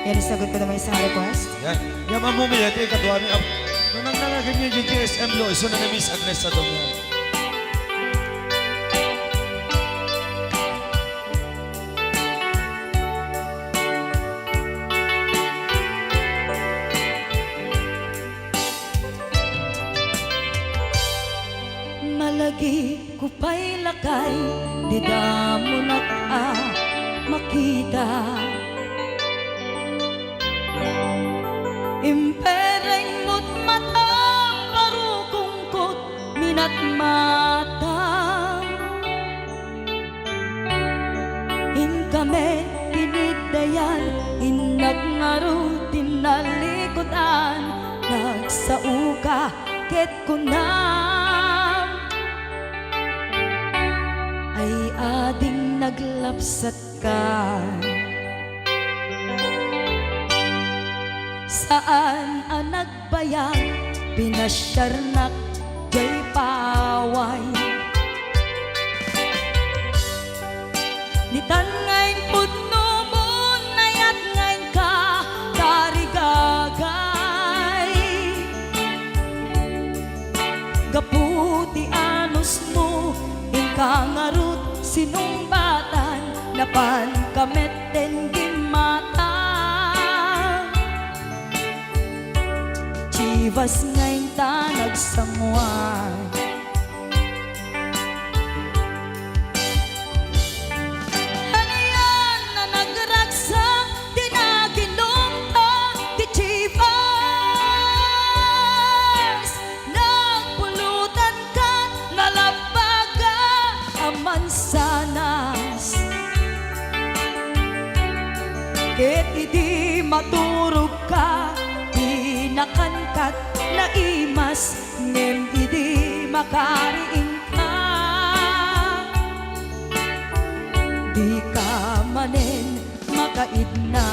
Yan, sagot ko naman sa request. Yan. Yan mamumili. Ito yung kadwa ni Ab. Nung nangangagin niya yung GSM Lo, iso na Miss Agnes sa dong yan. Malagi ko pa'y lakay, di da mo makita. Impereng mo't mata, parukungkot minat mata. In kami tinigdayan, inagnaro tinalikodan, nagsauka ket kunam. Ay ading naglapsat ka. Saan ang nagbayag, pinasyarnak jay paway. Nitan ngayon pudno mo, nayat ngayon ka, tarigagay. Gaputi anos mo, inkangarut sinumbatan, napan kameten gimata. Chivas ngayon ta nagsamuan. Ano yan na nagragsak, di na ginumpa, di Chivas. Nagpulutan ka, nalabaga, aman sanas. Ket idi maturog ka, nakankat na imas, ngem idi makariing ka. Di ka manen makaidna.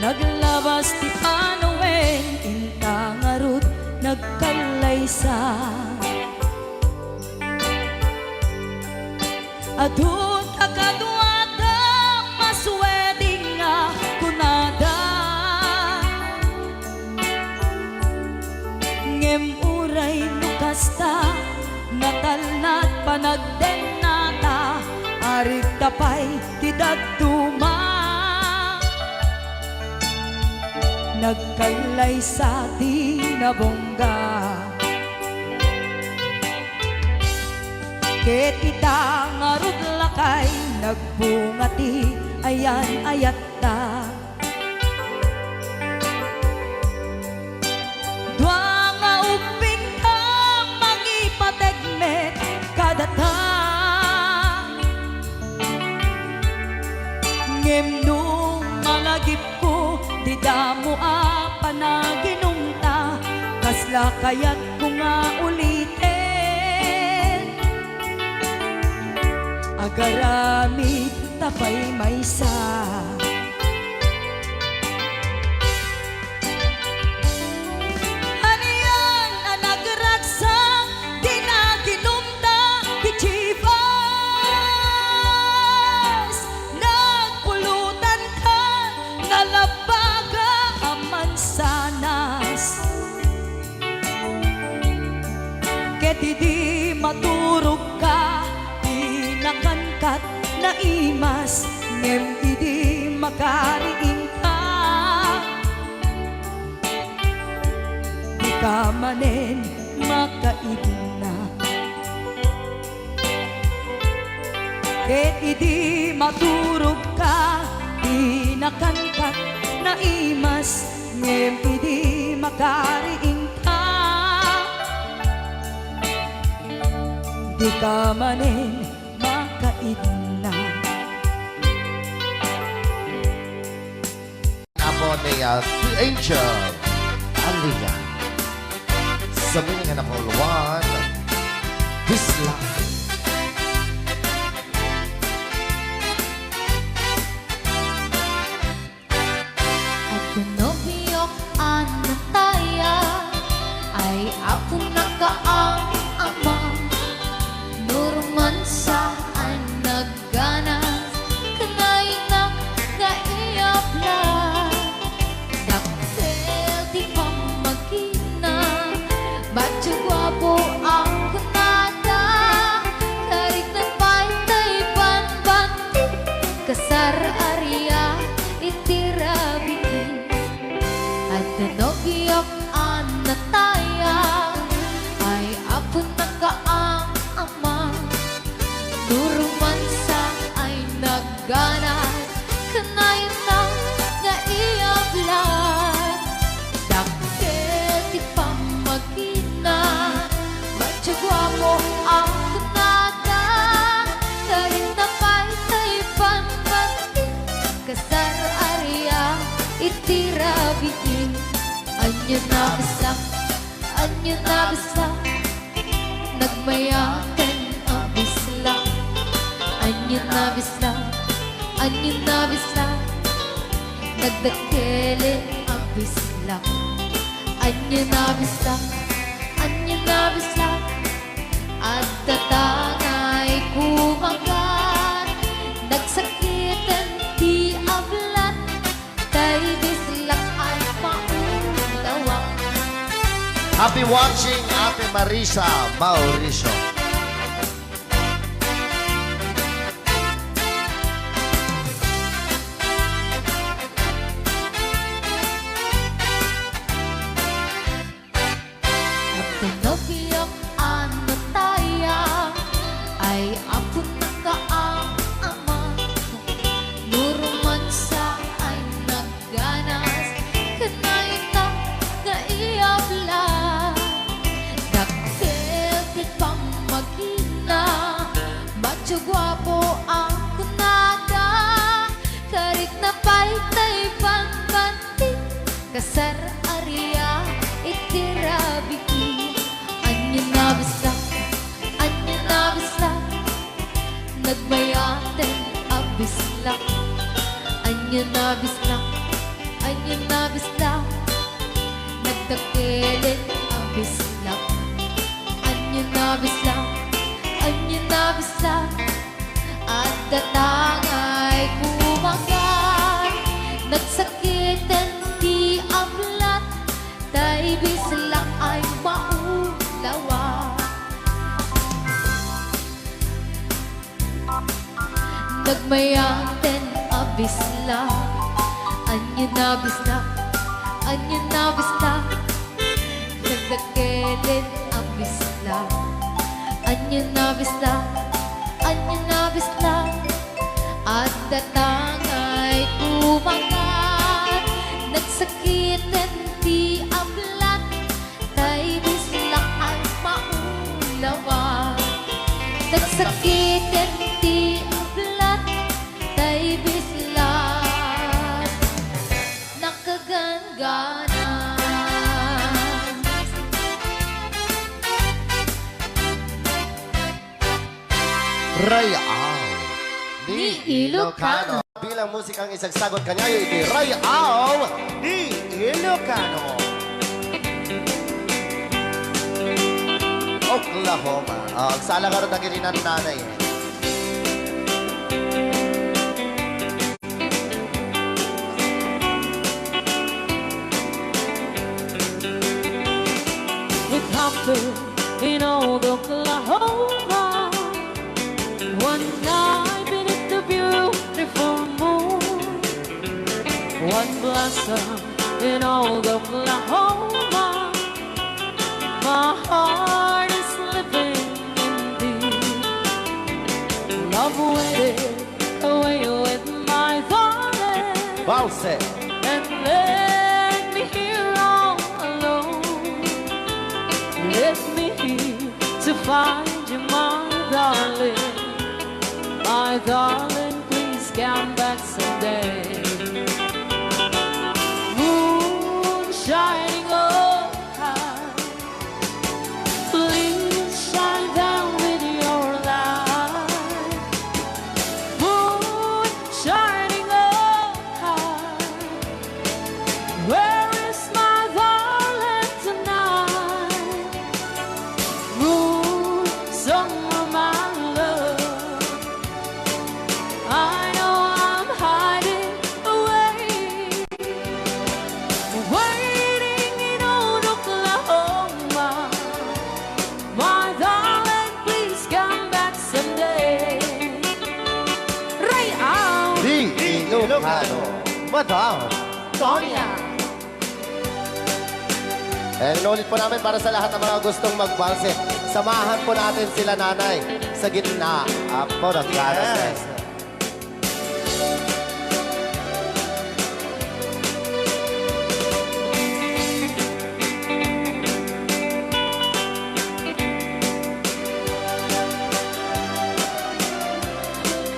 Naglabas ti Panoen, intangarut nagkalaysa. Adun akadwada, masweding nga kunada. Ngem uray nukasta, natalnat panagdenata, arit tapay ti dagduma. Nagkailay sa tinabongga. Ket ita ngarud lakay, nagbungati ayan ayatta. Dua nga uping ka, mangipategmet kadata. Ngem nung malagip ko, di damo panaginumta, kasla kayat ko nga ulitin. Agaramid tapay maysa. Ano yan ang nagragsak, di na ginumta, di Chivas. Nagpulutan ka, nalabaga, aman sanas. Ket idi maturog ka, di nakankat na imas, ngem idi makariing ka. Di ka manen makaidna. Ket idi maturog ka, di nakankat na imas, ngem idi makariing di ka manin makaidna. Amo ni The Angel Aliyah. Sabihin nga na call one. This life. At pinobiyok ano taya ay ako nakaang ama. Nurman sa ay nagganas kanay na kaiyapla. Daktel di pa magina bacho guwapo ang kunada. Karik na pantay panbanti kasar area itirabi. At tinobiyok ang nataya ay ako nakaang ama. Duruman sa ay nagganas kanay na naiyablan. Dakkel di pa magina bacho guwapo ang kunada. Karin na pa'y panbanti kasar area itirabiin. Anyo na bisa nagmayakan ang bisla. Anyo na bisa nagdakkelin ang bisla. Anyo na bisa at tatangay kumagat. Nagsakitan di ablat tay bislak ay maulawak. Happy watching, Ate Marisa Mauricio. At tinobiyok ano taya ay ako nakaang ama. Nuruman sa ay nagganas kanay na naiyabla. Dakkel di pa magina bacho guwapo ang kunada. Karik na pa'y panbanti kasar area itirabi. Anyo na bisa nagmayaten ang bisla. Anyo na bisa nagdakkelin ang bisla. Anyo na bisa at datangay kumagat. Nagsakitan di ablat tay bislak ay maulawa. Nagmayaten ang bisla. Anyo na bisa nagdakkelin ang bisla. Anyo na bisa at datangay kumagat. Nagsakitan di ablat tay bislak ay maulawa. Nagsakitan di ablat tay bislak nakaganggana. Rayao ni Ilocano. Bilang musikang isang sagot kanya ay Rayao ni Ilocano. Oklahoma. Sala ka rin na gininan nanay. It happened in old Oklahoma. One night beneath the beautiful moon. One blossom in old Oklahoma. My heart is living in thee. Love waited away with my darling. Valse. And let me here all alone. Let me here to find you, my darling, please come back someday. Moon shining on high, please shine down with your light. Moon shining on high, where is my darling tonight? Moon, summer, my love, I know I'm hiding away, waiting in old Oklahoma. My darling, please come back someday. Right out, Di Ilocano. Madam Sonia. And inulit po namin para sa lahat ng mga gustong magbalse. Samahan po natin sila nanay sa gitna. Apo ng Yes.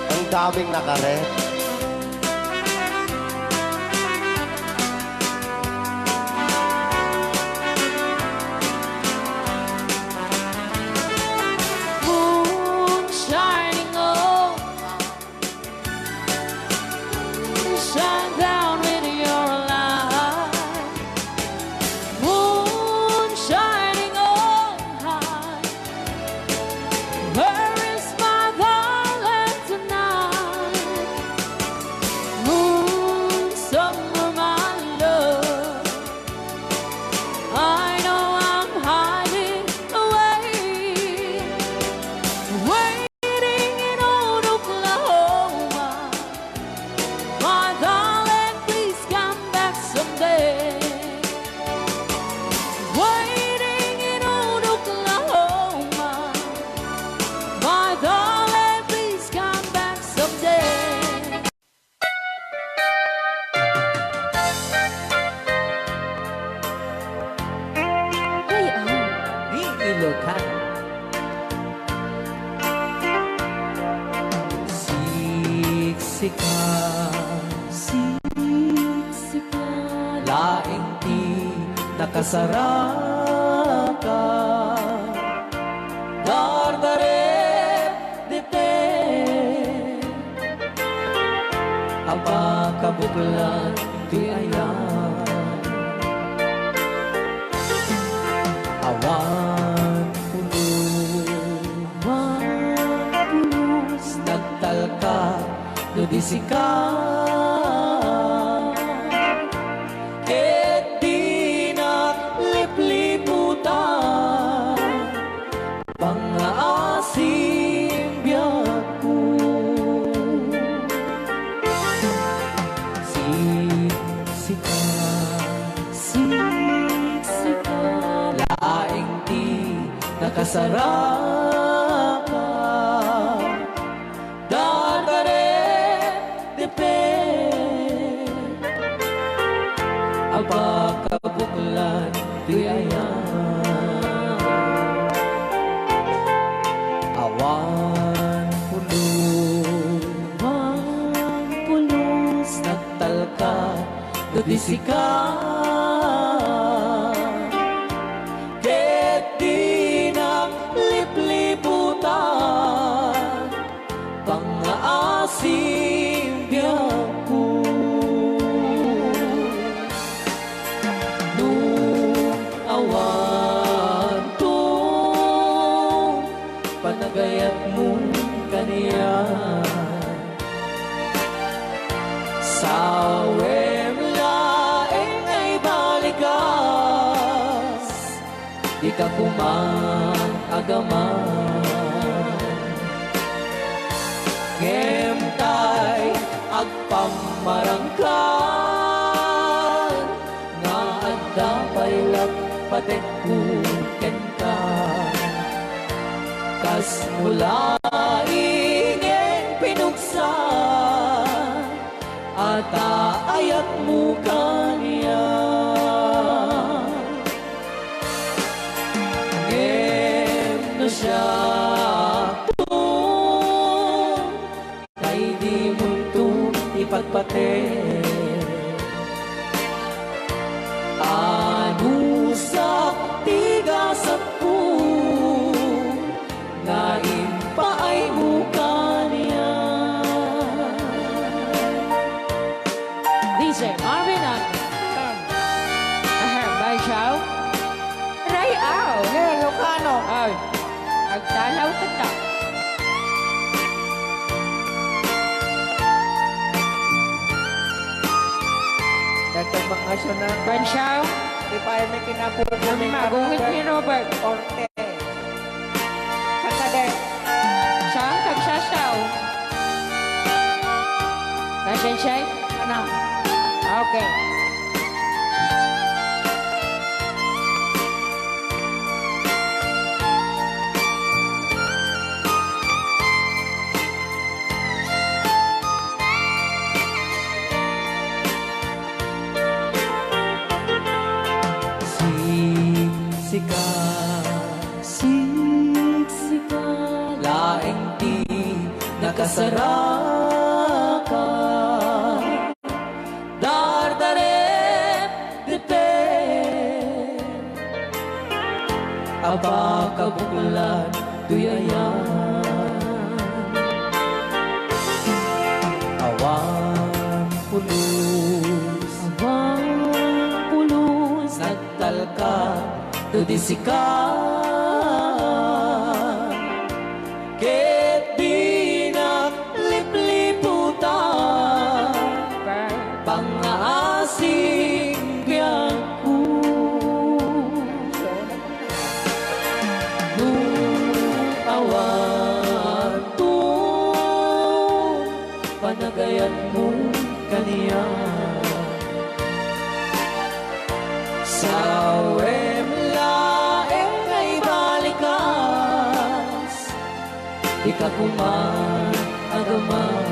Ang daming nakaret. Moon shining on, shine down with your light. Moon shining on high, where is my darling tonight? Moon, summer, my love, I know I'm hiding away, waiting in old Oklahoma. My darling, please come back someday. Waiting in old Oklahoma. My darling, please come back someday. Hey, Di Ilocano. Siksika, siksika, laing di nakasaraka. Dardaret dite, apakabuklan di ayan. Awan pulos, nagtalka, nudisika. Ket di naglipliputan, pangaasim biyak ko. Siksika, siksika, laing di nakasaraka. Dardaret depe, abakabuklan di ayan. Awan pulos, nagtalka, nudisika. Ket di naglipliputan, pangaasim biyak ko. Nung awan to, panagayat mong kaniyan. Sa laing ay balikas, di ka kumang-agaman. Ngemtay agpamarangkan, nga adda paylak patek kuken ka. Kas mula ingen pinuksa, at ayat mo kaniya. Ngem na siya patpatid. Anusak tigas ako, ngayon pa ay mukha niya. DJ Marvin at Bay Chow. Ray Ao. Ilocano. Ay, agtalaw ka ta. Dagdag bakasyon na. Ben Chow. Di pa ay may kinapupo. Kami magungit ni Robert. Orte. Katade. Saan kagsasaw? Nasaan siya? Ano? Okay. Siksika, laing di nakasaraka. Dardaret dipet, abakabulan duyayan. Awang pulus, nagtalka tudisikan. Ket di naglipliputan, pangaasing biyangku. Awan to, panagayan mo kaniya. Sa laeng ay balikas, di ka kuman agaman.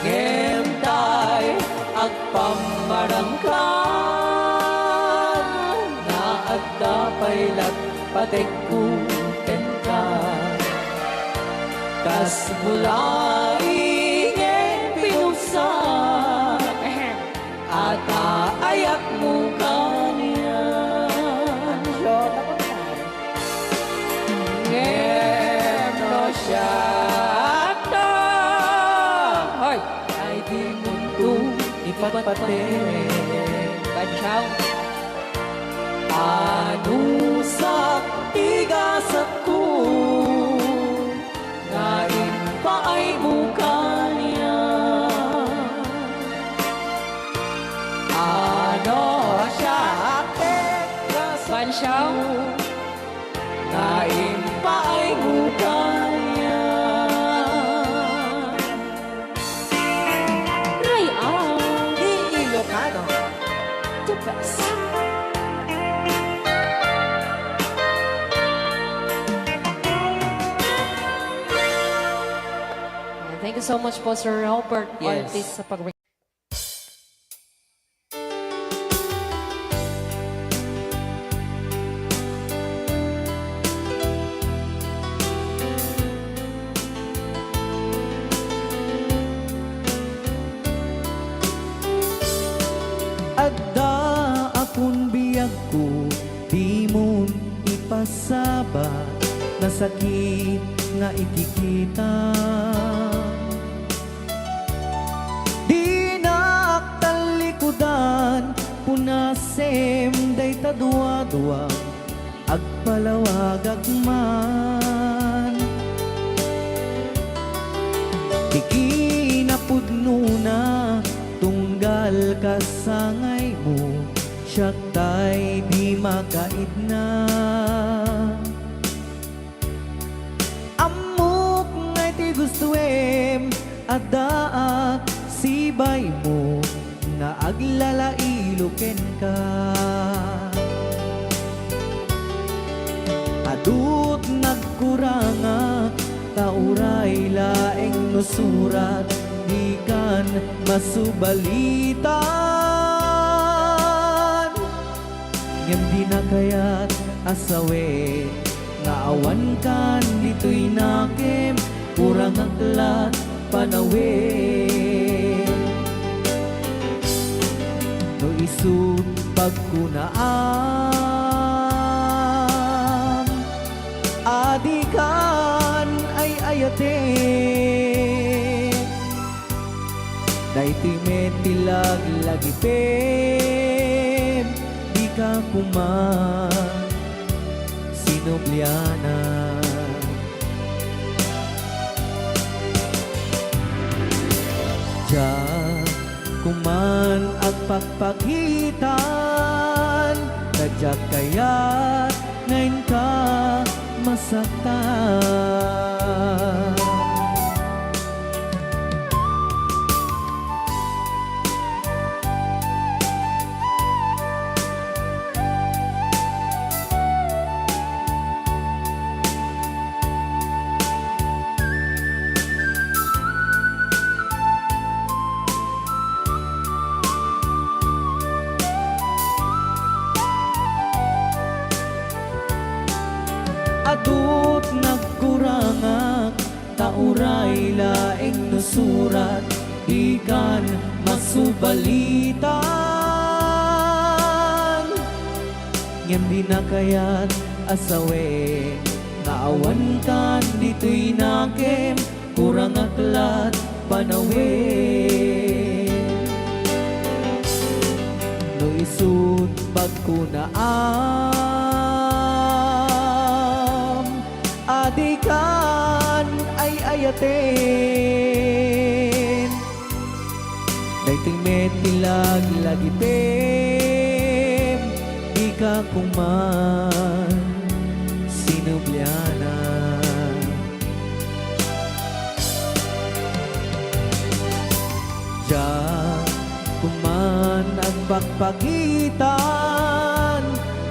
Ngemtay agpamarangkan, na agdapay patekkuken ka. Kas mulaing pinuksan, at aayak mo kaniya. Ngem no siya ta, hoy, ay di mundo ipatpatid. Bansaw. Anusak tigas ako, ngayon pa ay mukha niya. Ano siya tigas Bansaw. ngayon pa ay mukha niya. Ray Ao. Ilocano. The best. Thank you so much po, Sir Robert Yes. Ortiz, sa pag Adda akong biyag ko, di mo ipasaba, na sakit nga ikikita. Di naktalikudan, punasem day tadua-dua, agpalawag agman. Di kinapudno na, tunggal ka sangay mo, siya tay di makaid na. Amok ngay ti gustuem, adaak sibay mo, na aglalailuken ka. Adut nagkuranga, tauray laeng nusurat, di kan masubalitan. Ngem di na kaya't asawe, nga awan kan dito'y nakem, kurang aklat panawin no isut pagkunaam adikan ay ayate dayti metilag lagipem di ka kuman sinubliana Diyan kuman ang pagpagitan Kadyak kaya't ngayon ka masaktan Adut nagkurangak tauray laeng nusurat ikan masubalitan ngem di na kayat asawe naawan kan dito'y nakem kurang aklat panawe no isut pagkunaan adikan ay ayaten dayting metilag lagipem di ka kuman sinubliana Diyan kuman ang pagpagitan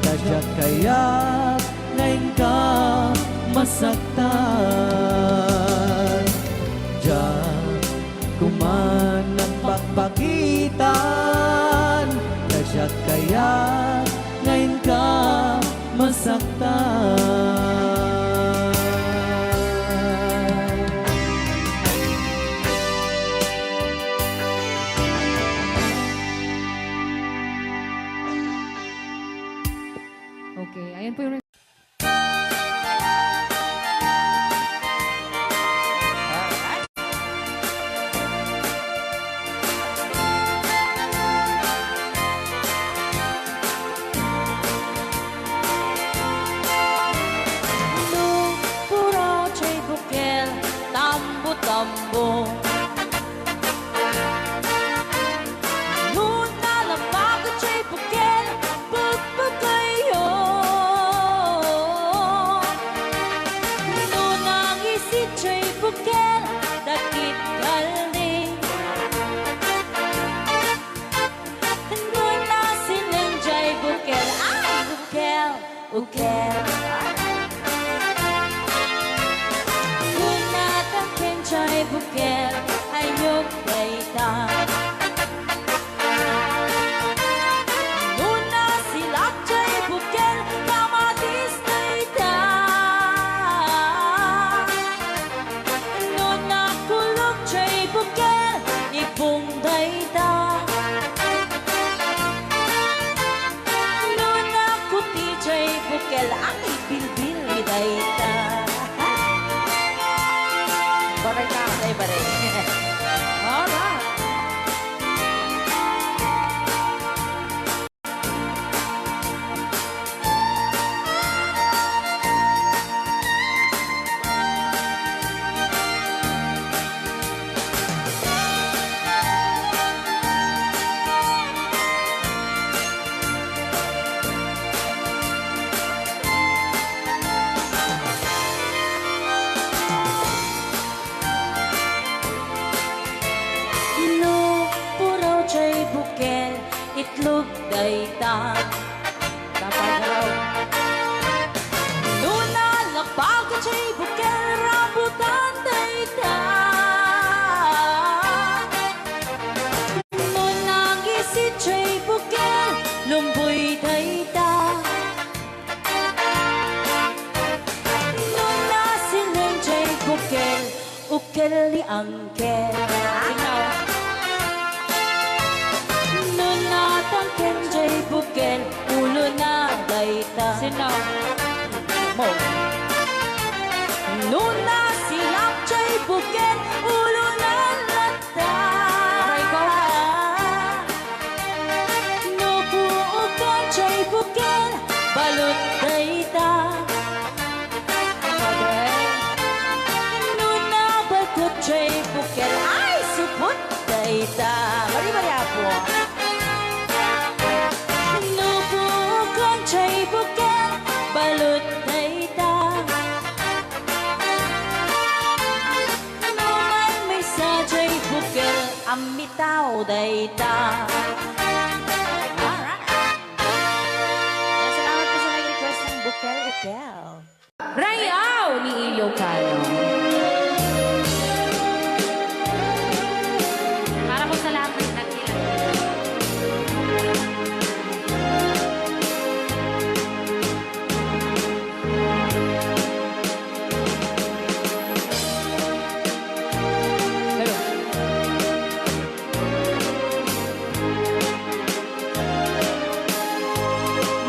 kadyak kaya't ngayon ka masaktan Diyan kuman ang pagpagitan Kadyak kaya ngayon ka masaktan Okay, ayan po yung tambo Noon nalapag at siya'y bukel Pagpagayo Noon ang isit siya'y bukel Dakit galing Noon na silang siya'y bukel Ay, bukel, bukel Chay bukel ayok dayta Nuna silak chay bukel kamatis dayta Nuna kulok chay bukel ipong dayta Nuna kuti chay bukel ang ibilbil dayta Bakit na ako ba rin? Alright. Itlog dayta Napagalaw. Nuna lapag at siya'y bukel rambutan dayta Nunang isit siya'y bukel lumboy dayta Nuna silang siya'y bukel ukel bukel ni angkel. Nunatang kenjay bukel, ulo na dayta. Sino? Mo. Nuna silap jay bukel, ulo na lata. Aray ko. Nupuukan jay bukel, balut dayta. Nuna bakut jay bukel, ay suput dayta. Mari-mari ako. Nupuukan jay bukel, balut dayta. Numan may sa jay bukel, amitaw dayta. Alright. Salamat po sa nag-request ng bukel-ukel. Rayaw ni Ilocano. Para po sa lahat ng nagkilang.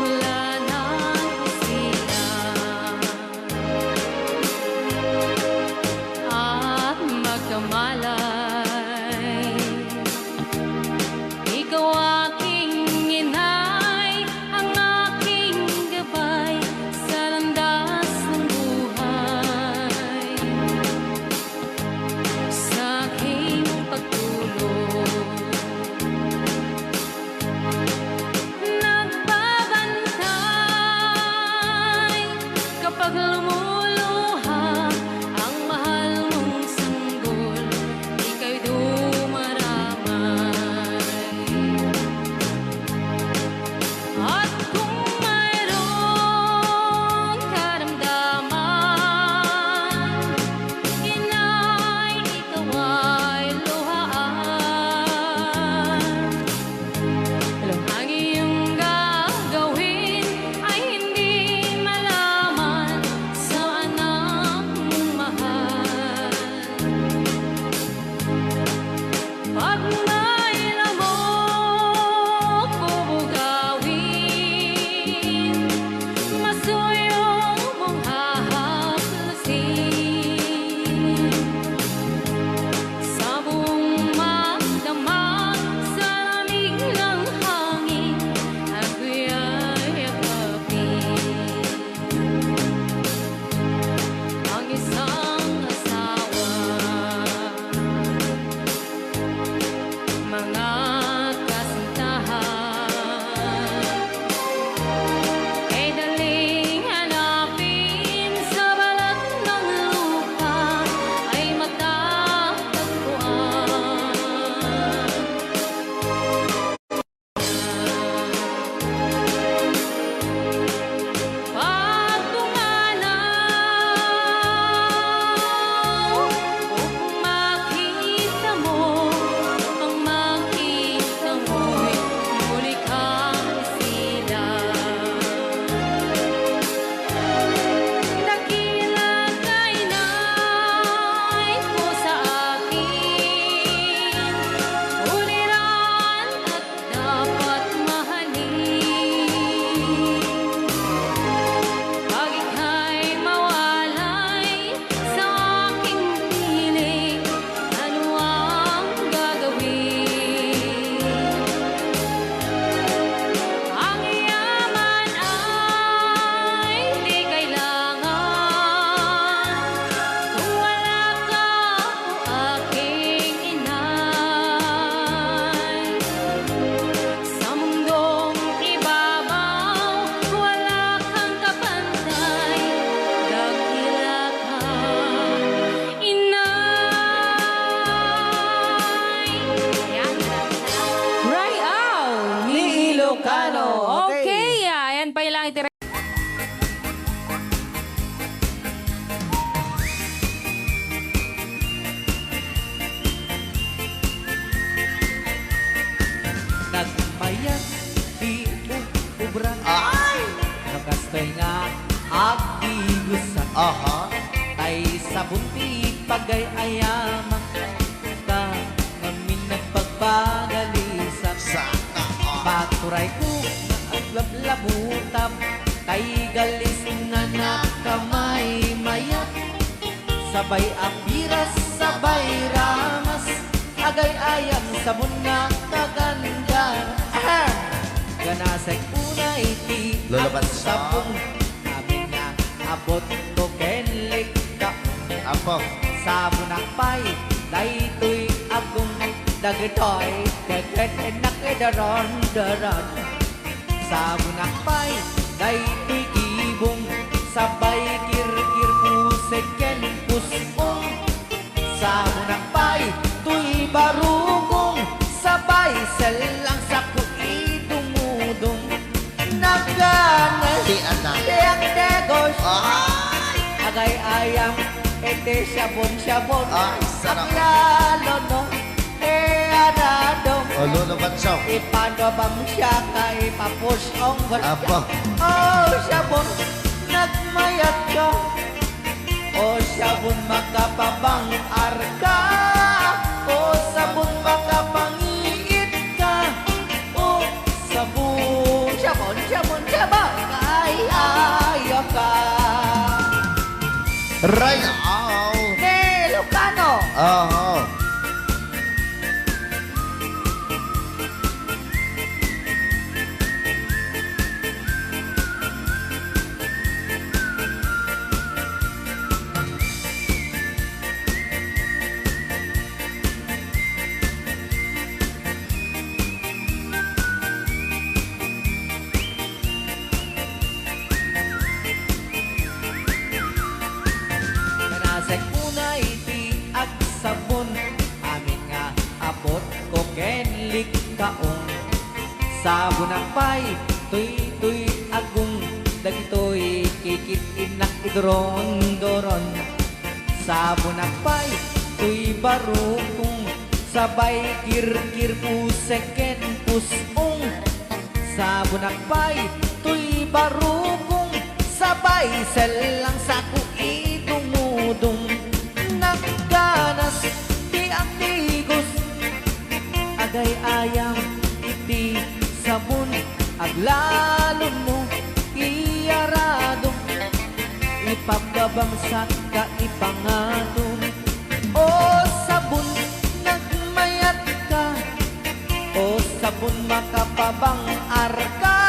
Mula nang sila at magkamalay, ikaw aking inay, ang aking gabay sa landas ng buhay. Sa aking pagtulog, nagbabantay kapag lumuluha ang mahal mong sanggol, ika'y dumaramay. At kung mayroong karamdaman, inay, ikaw ay luhaan. Ang iyong gagawin ay hindi malaman sa anak mong mahal. Pag may lamok o bugawin, masuyo mong hahaklasin. Sa buong magdamag sa lamig ng hangin, ako'y yakapin. Ang isang asawa, mga kasintahan, ay daling hanapin sa balat ng lupa, ay matatagpuan. Pag pumanaw, kung makita mo, ang makita mo'y muli kang sila. Dakila kay nay ko sa akin, uliran at dapat mahalin. Pag ika'y mawalay sa aking piling, ano ang gagawin? Ang yaman ay di kailangan kung wala ka o aking inay. Sa mundong ibabaw, wala kang kapantay, dakila ka, inay. Yan. Rayaw ni Ilocano. Okay, ayan pa ilang itira. Nagmayat di ubra, Ay! nakastoy nga agi gusa, Aha. tay sa sa bunti pagay-ayaman ka ngamin nagpagpagalisan Sana all. paturay ko at lablabutab kay galis na nakamay mayat sabay apiras sabay ramas agay-ayam sabon na kaganda ganasay unay ti Lulaban at sa- sabon amin na abot to kenlik ka Apo. sabon akpay daytoy agong dagitoy kaget nakidaron daron sabon akpay daytoy ibong sabay kirkir puseken pusong sabon akpay tuy barugong sabay selang sa kuidumudong nagganay Di anak. Tiyak negos Ay! agay-ayam ete sabon-sabon Ay, sarap. lalo no anado O, lulubat siya. ipanobam siya kay papush ang Apo. oh sabon nagmayat ka oh sabon makapabang arka oh sabon makapangiit ka oh sabon sabon ay ayaw ka Ray all. Ilocano Oo. Kanasay unay ti ag sabon amin nga abot ko kenlik kaong sabon akpay tuy agong dagitoy kikit inak idron doron sabon akpay tuy barukong sabay kirkir puseken pusong sabon akpay tuy barukong sabay selang sa kuidumudong nagganas ti ang tigos agay-ayam iti sabon aglalon mo iyarado ipagkabangsak ka ipangaton o sabon nagmayat ka o sabon makapabang arka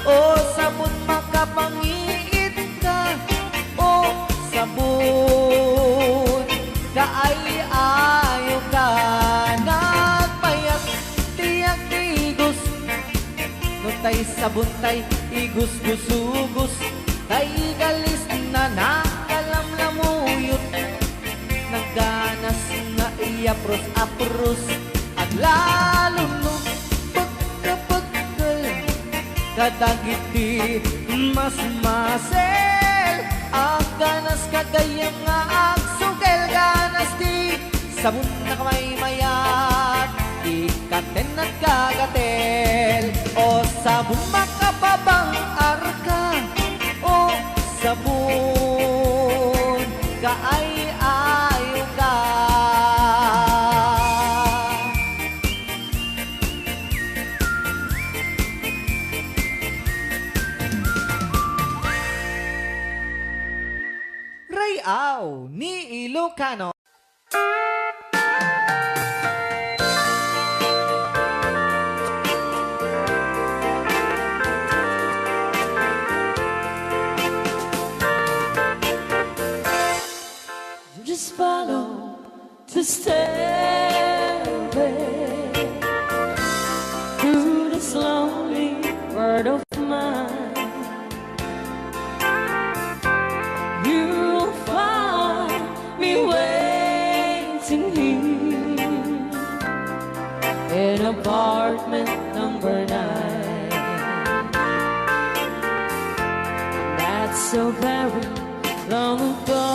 o sabon makapangiit ka o sabon kaay-ayo ka nagpayak tiyak tigos no tay sabon tay igus-gusugos tay galis na nakalamlamuyot nagganas nga iyapros-apros at lalo no pagkapagkal kadagiti mas masel ang ganas kagayang nga agsugel ganas di sabon na kamay mayat ikaten at kagatel o sabon makapabang arka o sabon kaay-ayo ka Rayaw ni Ilocano. Just follow the stairway through this lonely world of mine. You'll find me waiting here in apartment number 9. That's so very long ago.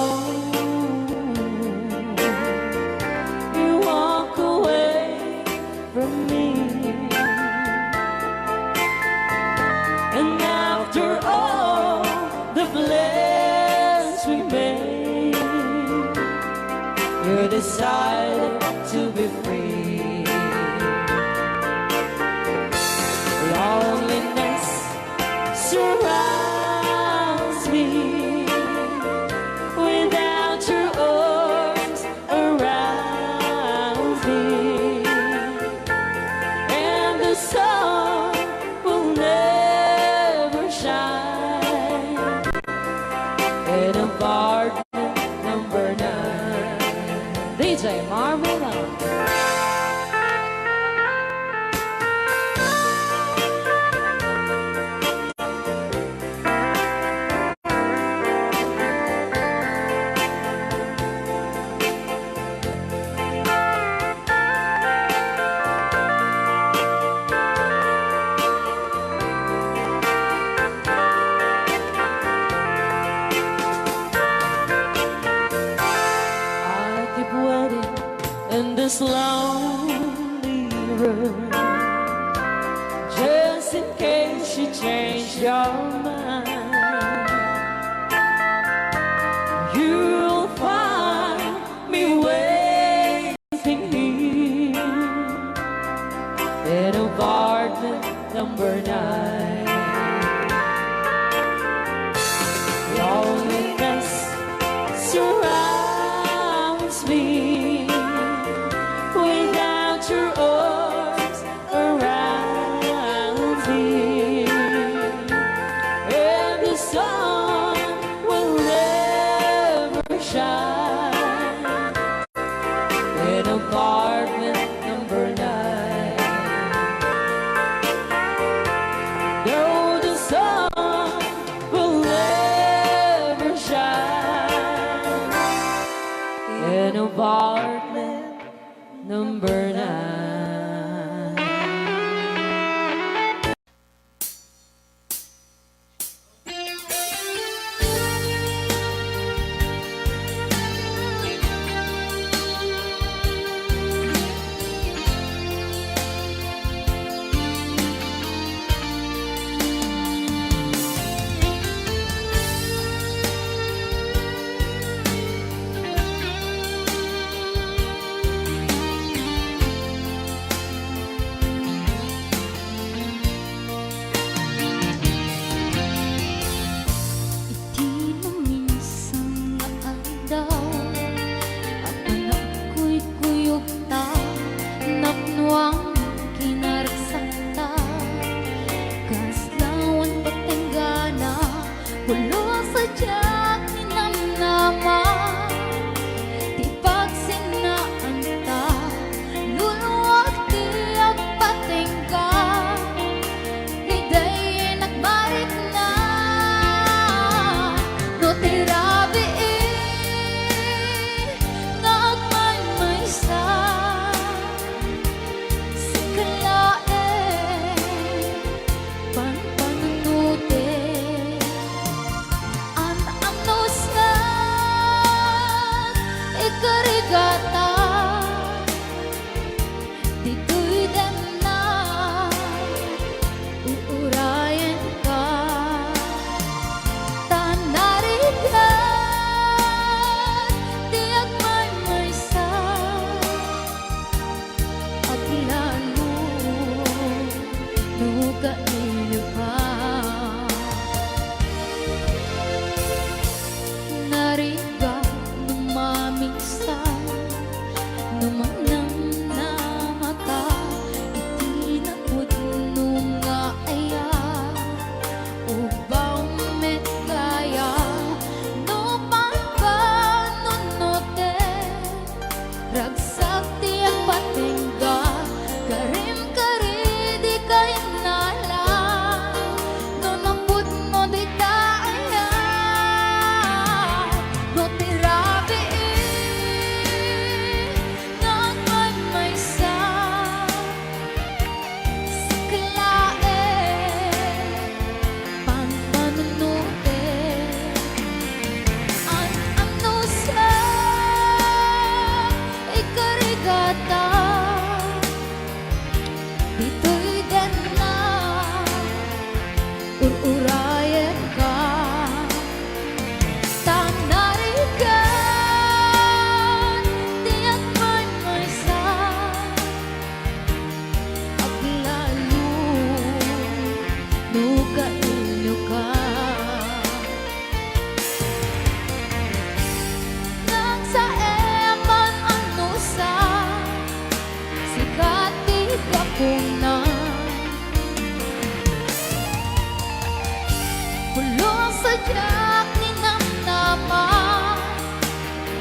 You walk away from me, and after all the plans we made, decide to be free. Loneliness surrounds me without your arms around me, and the sun will never shine in apartment number 9. DJ Marmela. In this lonely room, just in case you change your mind, you'll find me waiting here in apartment number 9. Loneliness surrounds me without your arms around me, and the sun will never shine in apartment number 9. No, the sun will never shine in apartment number 9. ko na. Pulong sa yak ni namnaman,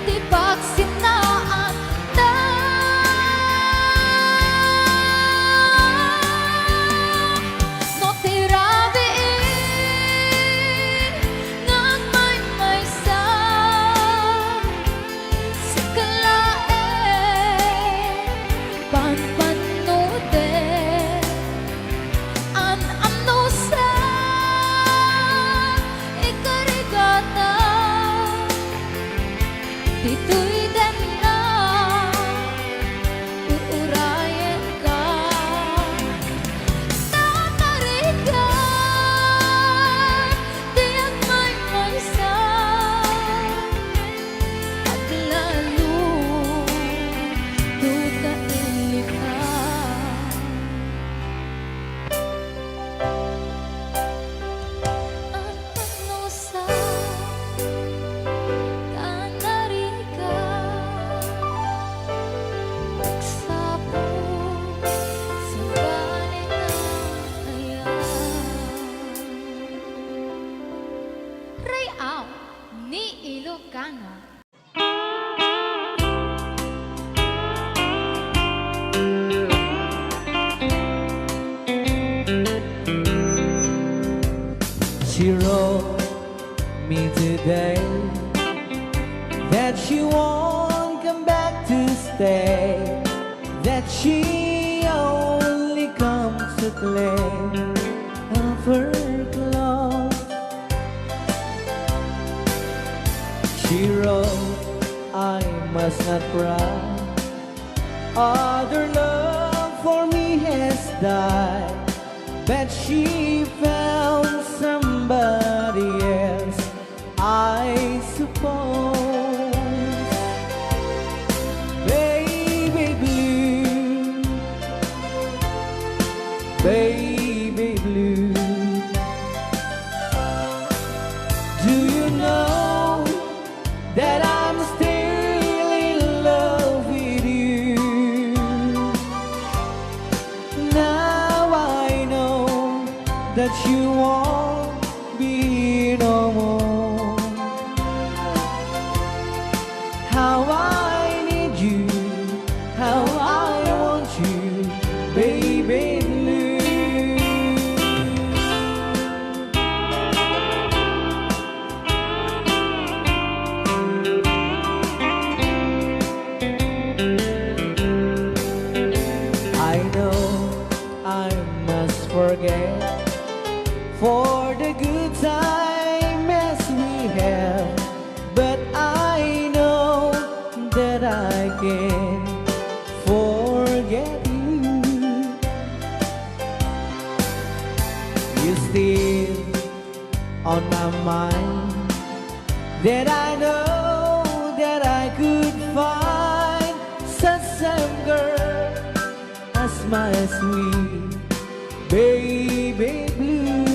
di pagsinaan na. No tirabiin ng may sa sikalain panpanuten an ano sa ikarigata dito'y den na uurayan ka tatarigan diyan may sa at lalo duda ilika. Ano sa tanarika nagsapo sa bahay na ayan. Rayaw ni Ilocano. She wrote me today that she won't come back to stay, that she only comes to claim of her clothes. She wrote, I must not cry, other love for me has died, but she found somebody else, I suppose. Baby blue, baby blue, do you know that I'm still in love with you? Now I know that you won't be no more. How I need you, how I want you, baby blue. I know I must forget for the good time as we have, but I know that I can forget you. You're still on my mind, that I know that I could find such some girl as my sweet baby blue.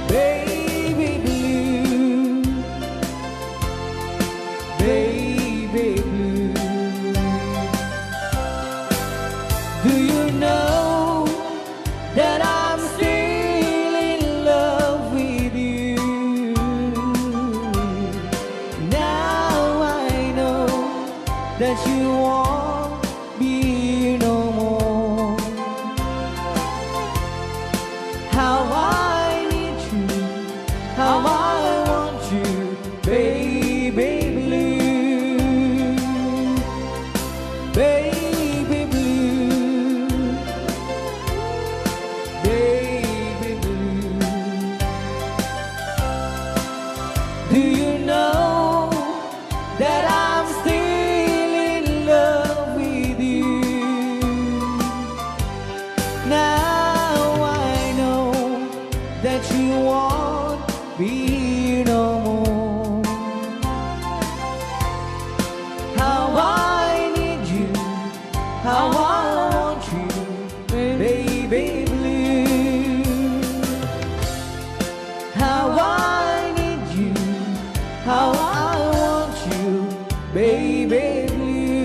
Baby blue, baby blue. Do you know that I'm still in love with you? Now I know that you won't be no more. How I need you, how I want you, baby blue, baby blue, baby blue. Do you know that I'm still in love with you? Now I know that you won't be no more. How I need you, how I want you, baby blue. How I need you, how I want you, baby blue.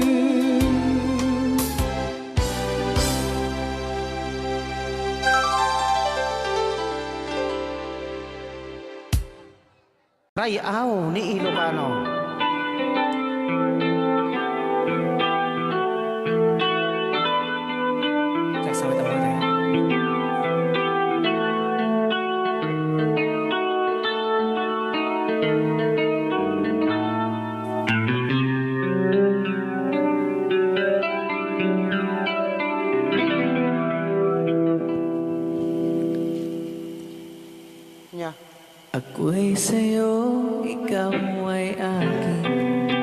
Rayaw ni Ilocano. Kasawit ang mga niya. Ako'y sa'yo, ikaw ay akin.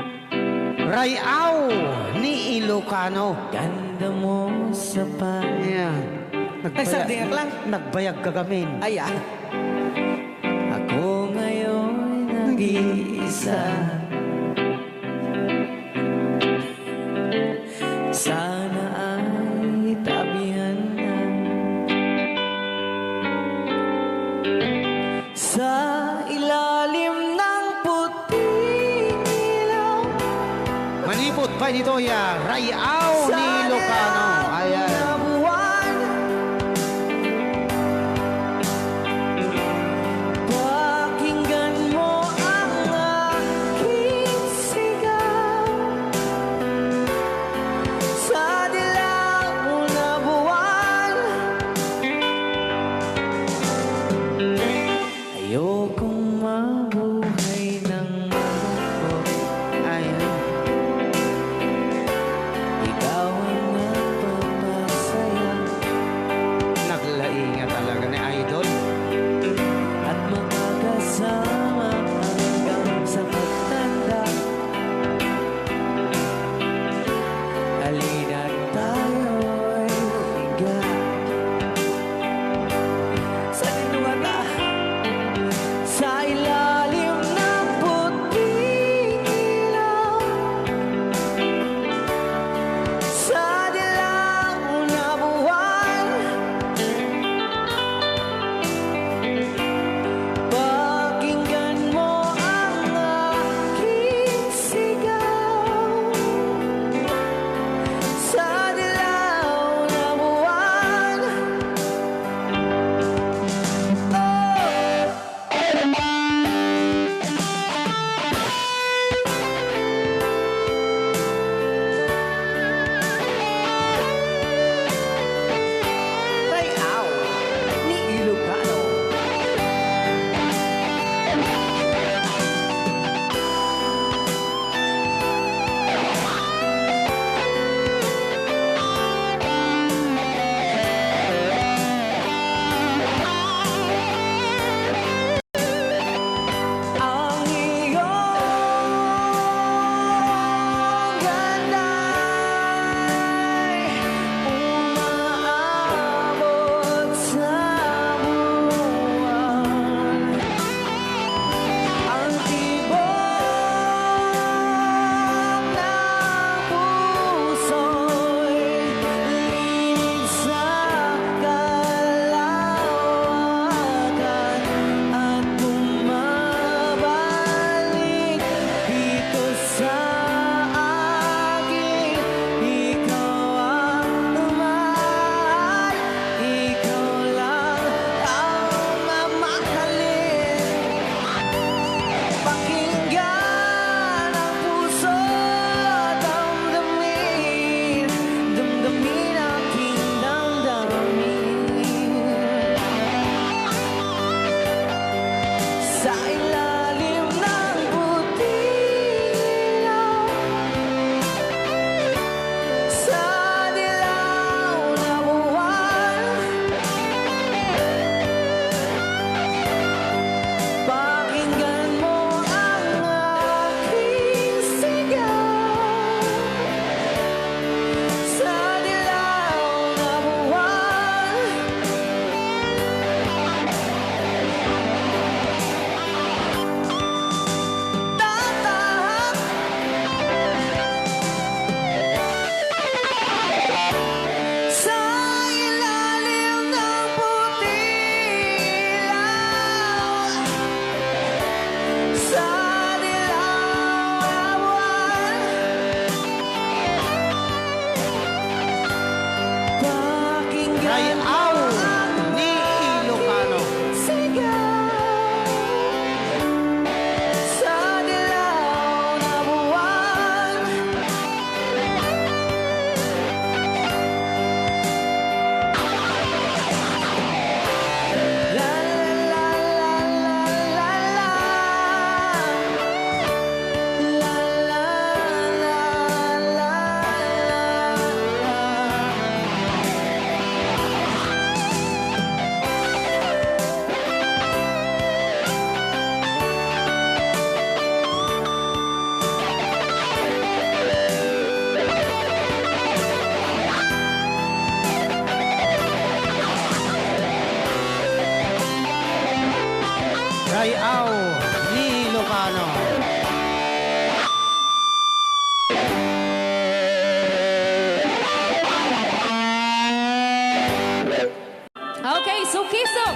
Rayaw ni Ilocano. Ganda mo sa panya. Nagsagdingak lang. Nagbayag kagamin. Ay, Ako ngayon nag-iisa. Sana ay tabihan na sa ilalim ng puting ilaw. Manipot pa dito ya. Rayaw ni Ilocano. Ayan. Na buwan, pakinggan mo ang aking sigaw. Sa dilaw na buwan, ayokong mabuhay ng malungkot. Ayan. Ikaw Rayaw ni Ilocano. Okay, Sukisok.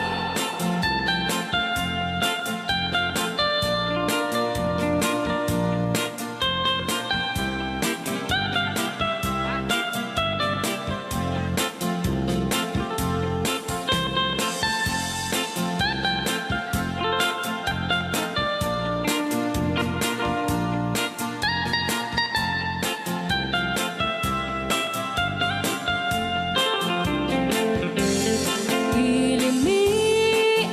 Ilimi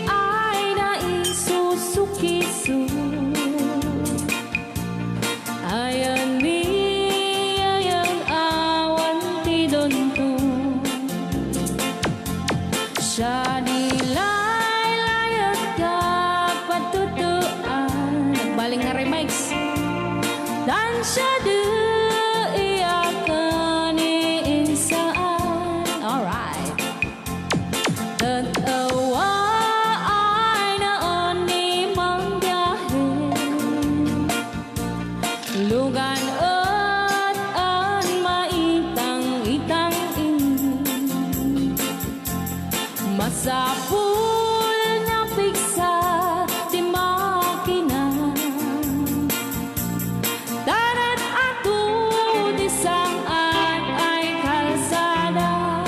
ay naisusukisu. Ayan ni ayang awan ti donto. Siya nilay layat ka patutuan. Nagbaling nga remix. Dan siya de iyakan ni insaan. Alright. Tatawa ay naon ni mang biyahe. Lugan at an maitang-itang ini. Masapul na piksa di makina. Darat ato di saan ay kalsada.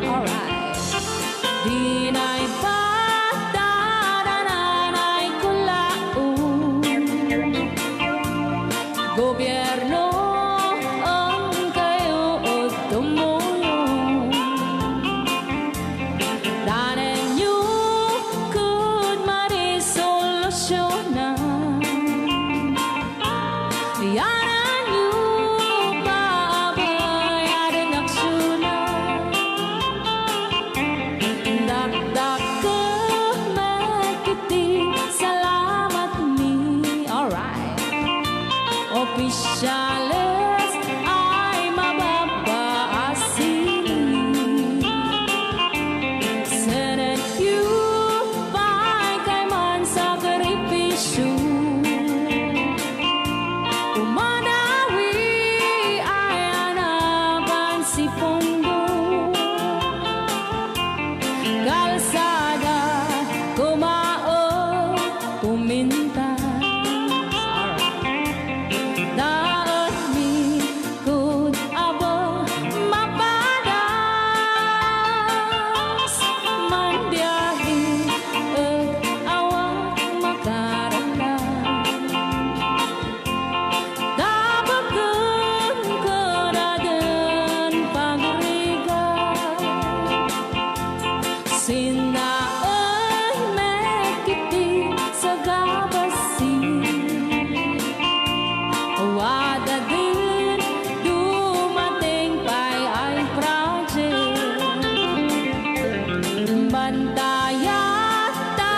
Alright. Di na'y patadanan ay kulaon. Gobyerno ang kayo o tumulong. Tanan nyo kud marisolusyonan. Yanan nyo pabayaran aksyonan. Dakdak ko magkiti, salamat ni. Alright. Opisyales ay mababaasin. Senate you pa'y kay man sakripisyo. Umanawi ay anapan si Pondo. Kalsada, kumao, pumintas. Daot mi kud abo mapadas. Man biyahe ug awak makaramdam. Dabagan ko na din pagrigat. Sinaoy mekiti sa gabasin. Wada din dumating pa'y ay project. Bantayan ta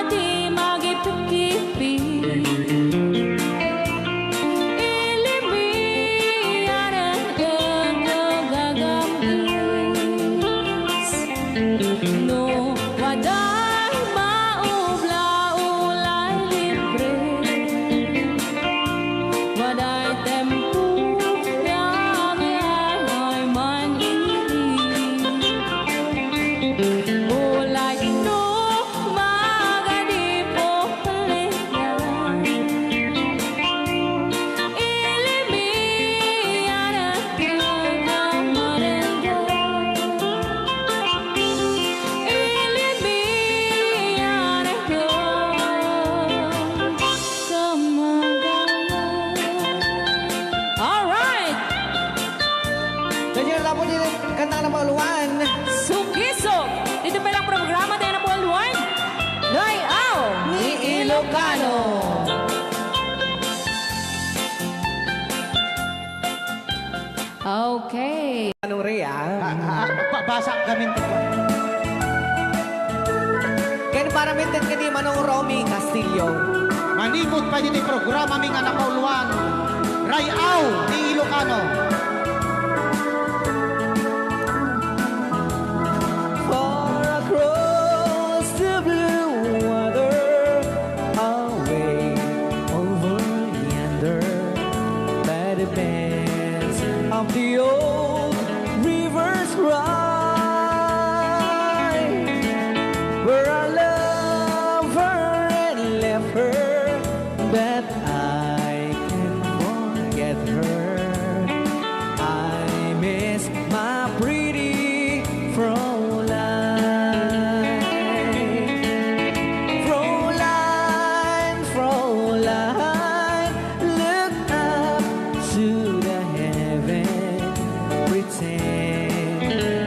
di magipikipi. Ilimian ang gagamis. No, waday maubla-ulay libre. Waday tempo yami-ay man ini. Ulay no magadipo palitan. Ilimian ang gagamarenggan. Ilimian ang gagamarenggan. Alright! Ganyan lang po din ang kanta ng Pauluan. Sukisok! Dito pa lang programa tayo ng Pauluan. Rayaw ni Ilocano. Okay. Anong Rhea? Basa kami. Kaya para mintin ka di Manong Romy Castillo. Manipot pa dito programa ming anak Pauluan. Rayaw ni Ilocano. Far across the blue water,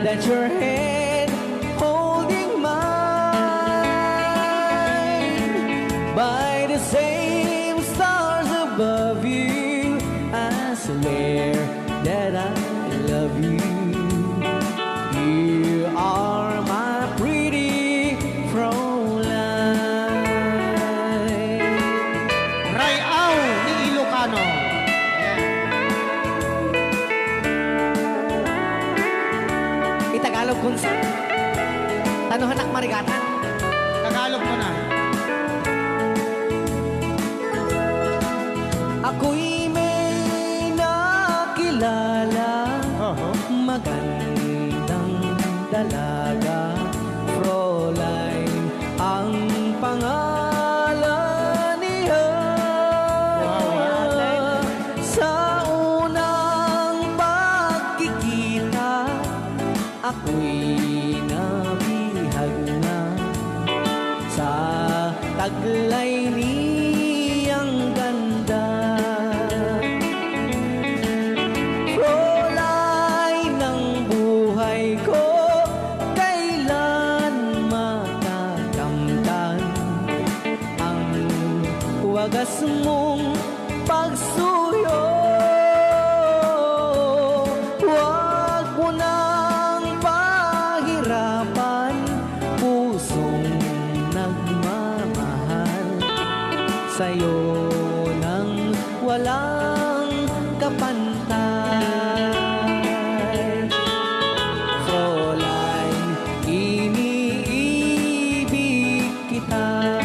that your hand holding mine by the same stars above you. I swear that I love you. You are my pretty Fräulein. Rayaw ni Ilocano. Itagalog kung sa tanuhanak marigatan. Tagalog mo na. Ako'y may nakilala, magandang dalaga, Fräulein ang pangalan niya. Sa unang pagkikita, ako'y nabihag na sa taglay niyang ganda. Fräulein ng buhay ko, kailan matakamtan ang wagas mong pagsuyo. Huwag mo nang pahirapan pusong nagmamahal sa'yo nang walang kapantay. Fräulein, iniibig kita.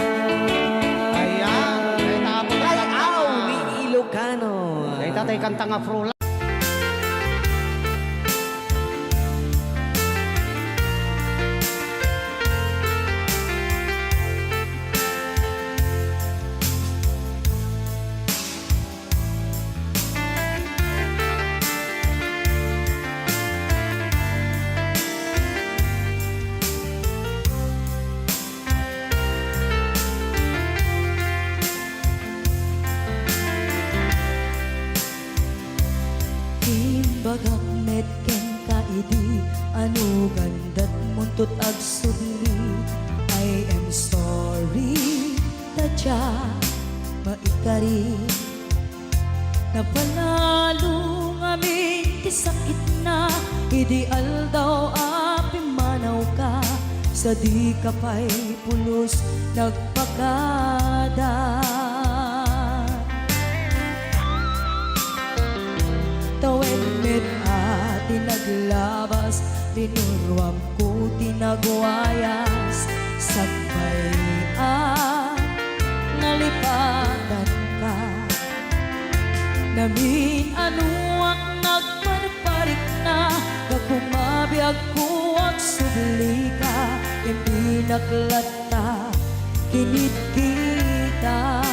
Ayan. Ay, tapos na Rayaw ni Ilocano. Ay, tatay kanta nga Fräulein. Timbagak metken kaidi anu gandat muntut ag sudli. I am sorry tadya maikari napanalo ngamin ti sakit na ideal daw api manaw ka sa di ka pa'y pulos nagpakada. Tawenmet at tinaglabas, tinurwam ko tinagwayas. Sagbay at nalipatan ka. Namin anuak nagparparik na, kagumabiyag ko at subli ka. Hindi naglata, kinit kita.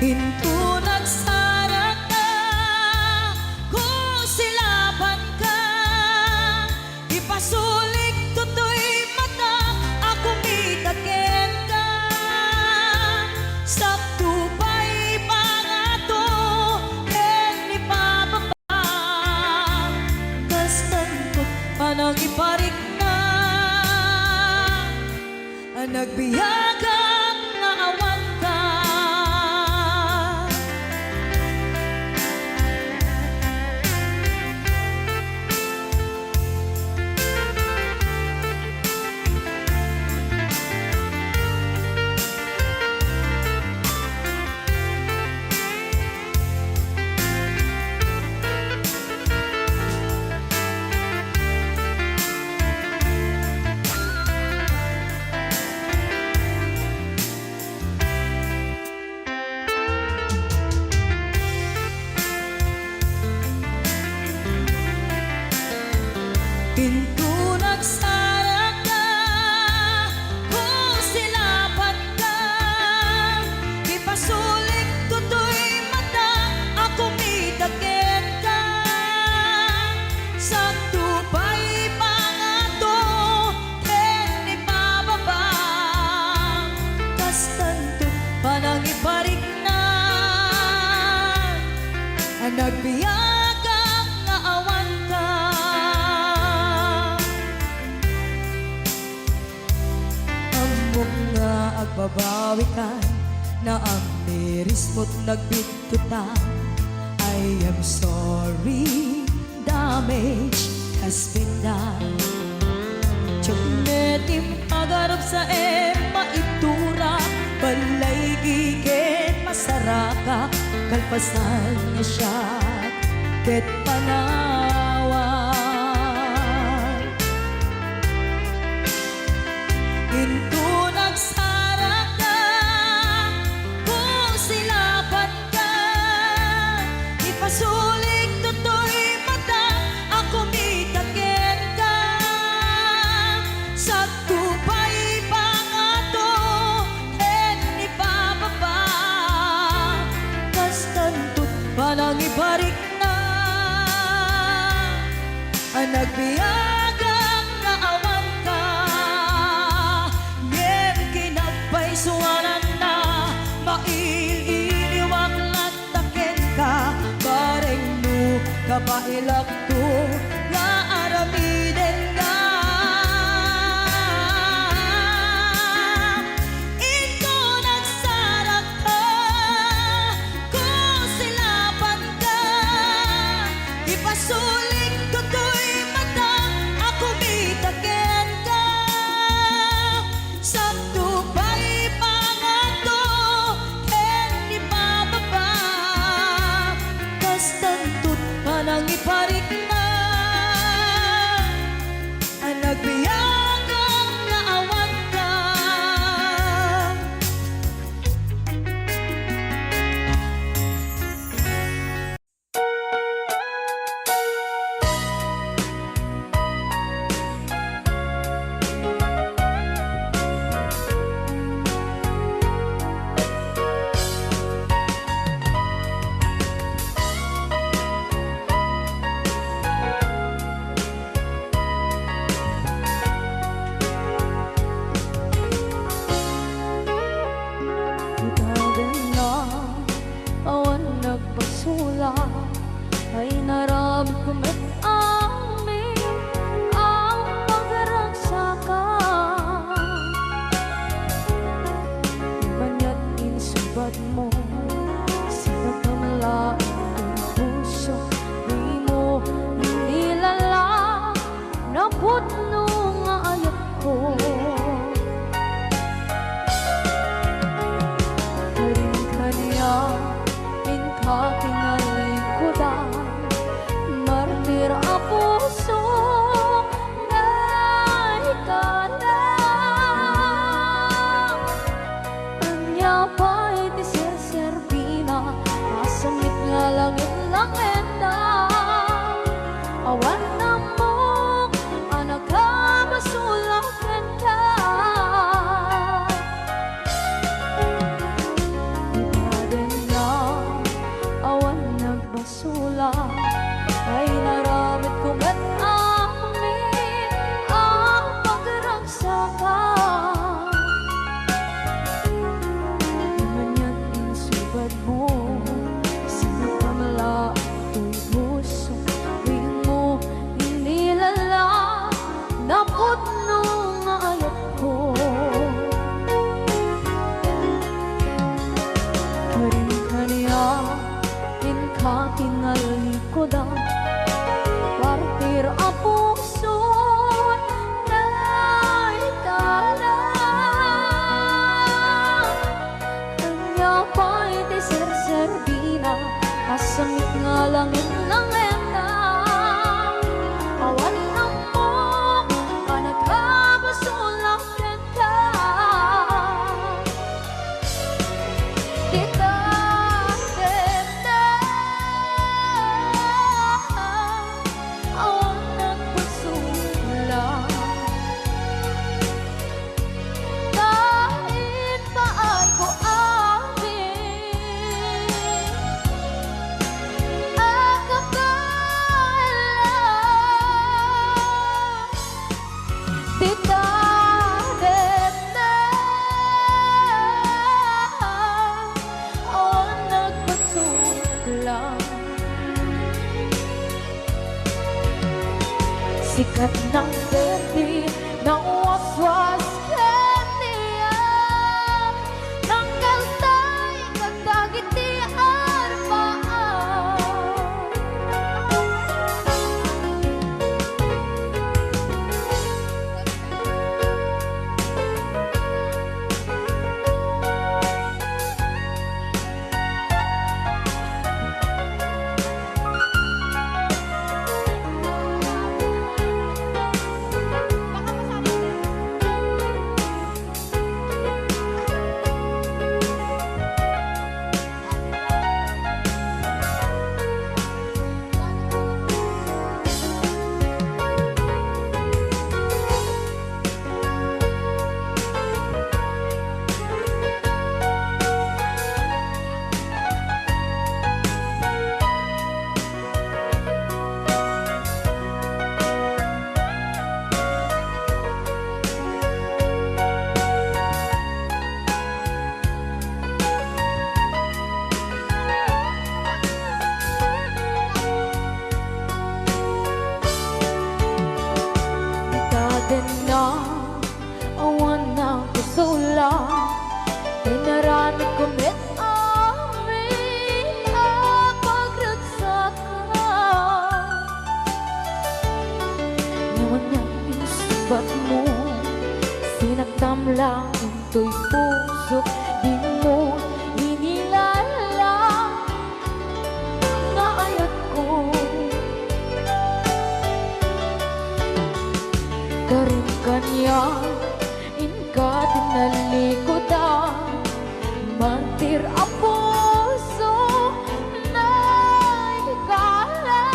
Hinto nagsara ka, kung silaban ka, ipasulik tutoy mata, ako mitaken ka. Sakto pa'y pangato, ken ni pababa, kastan ko panang iparik na, nagbiyagang nga awan ka. Pinto nagsara ka, kung silaban ka, ipasulik tutoy mata, ako mitaken ka. Sakto pa'y pangato, ken ipababa, kastanto panang iparik na, nagbiyaga magbabawi ka na ang miris mo't nagbitutan. I am sorry, damage has been done. Tiyagnetim agarap sa maitura, balay gigit masaraka, kalpasan niya siya, ket panawan. Into nagsarak ka, kung silapan ka, ipasulik toto'y mata, ako mitakin ka. Sa tupay pangato, en ipababa, kas tantut panang ibarik na, ang nagbiyagang naawan ka, ngem kinagpaisuanan na, maililiwag lataken ka, bareng no kapailak to, nga aramiden ka. Ito nagsarak ka, kung silapan ka, ipasulik toto'y mata, ako mitaken ka. Sa tupay pangato, en ipababa, kas tantut panang iparik na, ang nagbiyagang naawan ka. Ikaw na awan nagpasula, ay narami kumit amin ang pagragsakan. Ibanya't insubad mo, sinagkamala ang puso, di mo nilala, naputno nga ayat ko. Kakinalikudan, martir a puso na ikalang. Anya pa'y di serserpina, masamit nga langit langenda. Awan na mo, anak ka masulakan ka. Sula ay naramit kong at amin ang pagragsakan. Imanya't insubad mo, sinagkamala ito'y puso, tuwing mo inilala, naputno nga ayat ko. Karin-kaniya kakinalikudan, partir a puso na ikalang. Kanya pa'y di serserbina, kasamit nga langit ng enda. Awan na mo, kanagkabasulak ka. Kita sikat ng berde ng waswas kaniya. lang ito'y puso, di mo inilala na ayat ko. Karon kanya inka tinalikodan, mantir ang puso na ikala.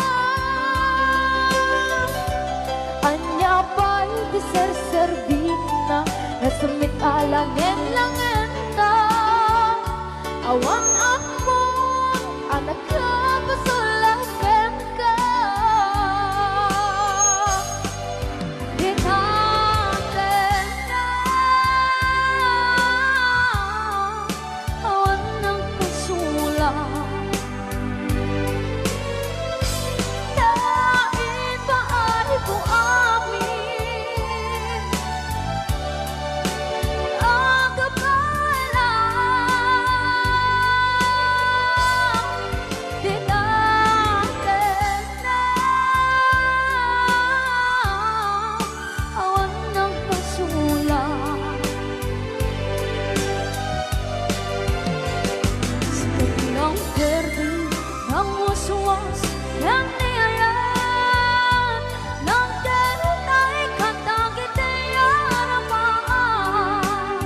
Anya ba'y di serservina, nasamit alangin-langin na. Awan ako, anak ka, pasulakin ka. Di natin na, awan ng pasulang. Dahil ba ay kung amin ang kapalang. Di natin na, awan ng pasulang. Sikat ng verde, ng waswas, ng niyayan, ng ganun ay kantang itiyaramaan.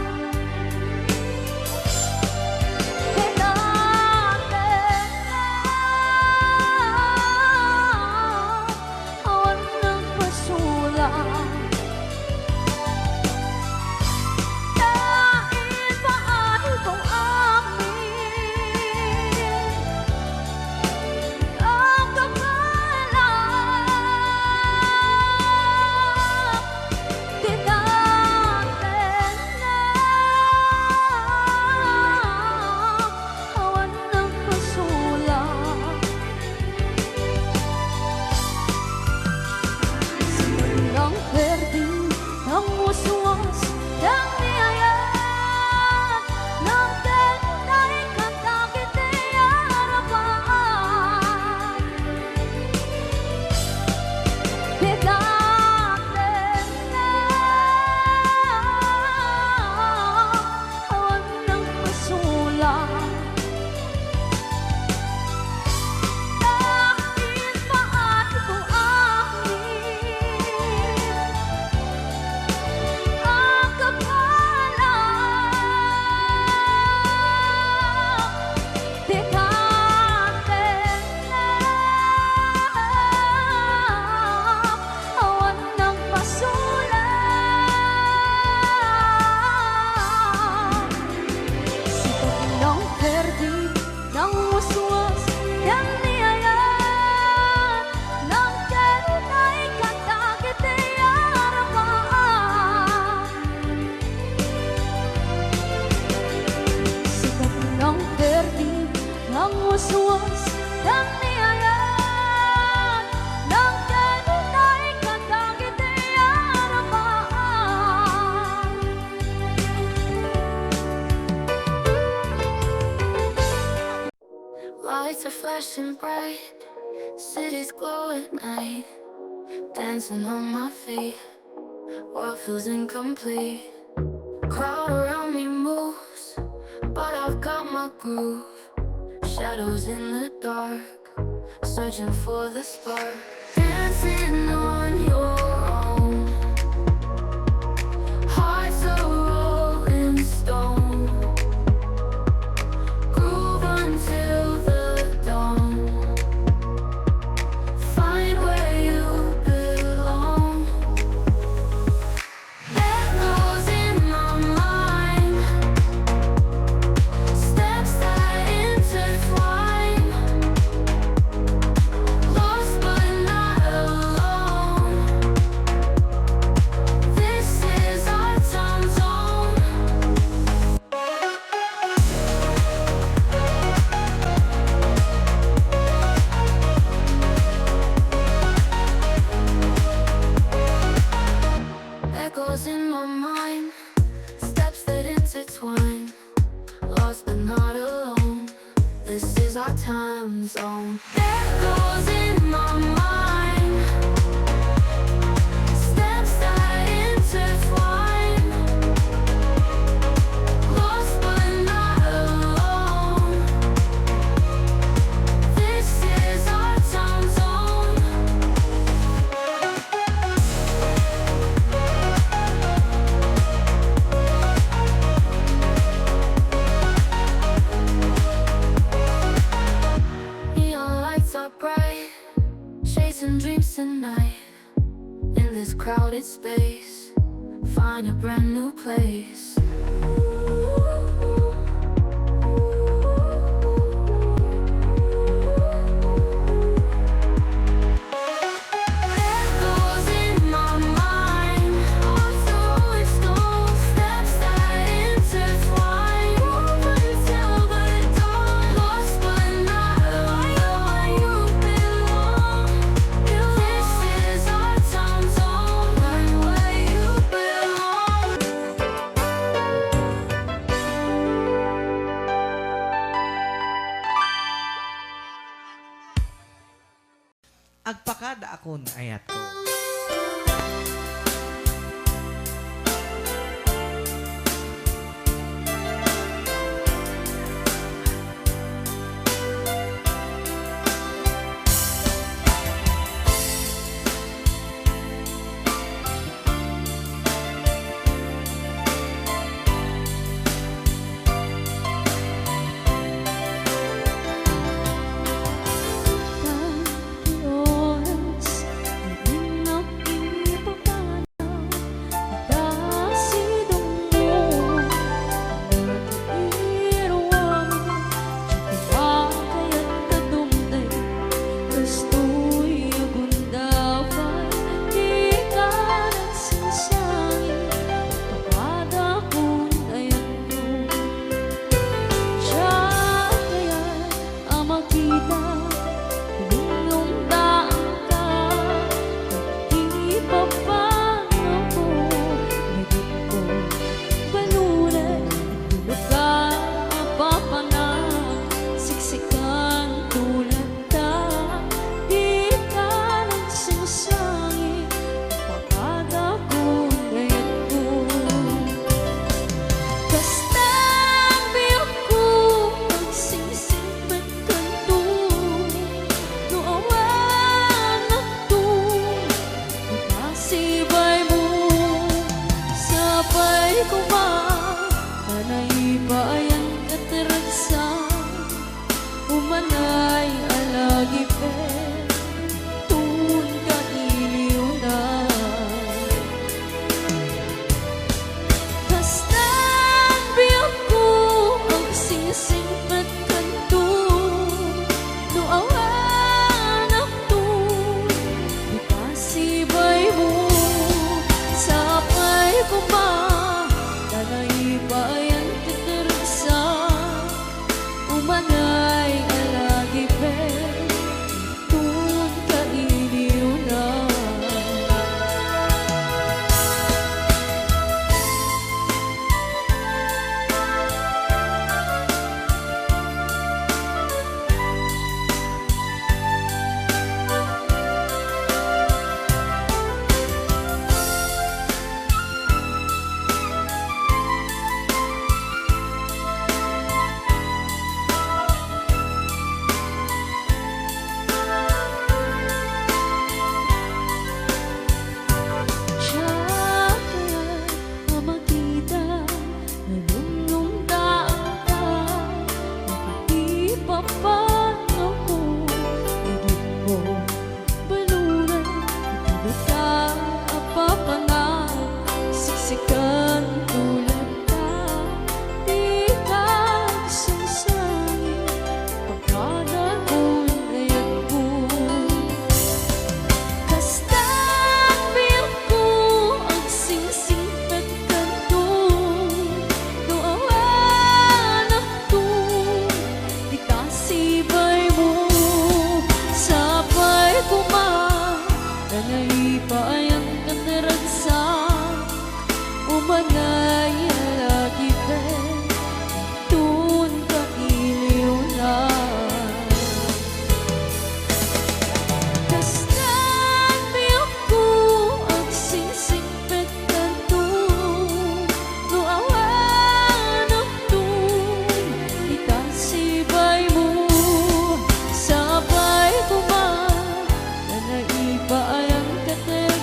Di natin na, awan ng pasulang. Dahil ba ay kung amin ang kapalang. Di natin na, awan ng pasulang. Ng verde, ng waswas, ng niyayan, ng ganun ay kantang itiyaramaan. Di natin na, awan ng pasulang. Dahil ba ay kung amin ang kapalang. Di natin na, awan ng pasulang. Sikat ng verde, ng waswas, ng niyayan, ng ganun ay kantang itiyaramaan. Sikat ng verde, ng waswas, ng niyayan, ng ganun ay kantang itiyaramaan. Lights are flashing bright, cities glow at night. Dancing on my feet, world feels incomplete. Crowd around me moves, but I've got my groove. Shadows in the dark, searching for the spark. Dancing on your own, hearts are rolling stone. Groove until the dawn, find where you belong. Echoes in my mind, steps that intertwine. Lost but not alone, tonight. In this crowded space, find a brand new place. Echoes in my mind, although it's those steps that intertwine. Open till the dawn, lost but not alone. You belong. This is our time zone, right where you belong. Agpakada akon ayat ko. Paayang katig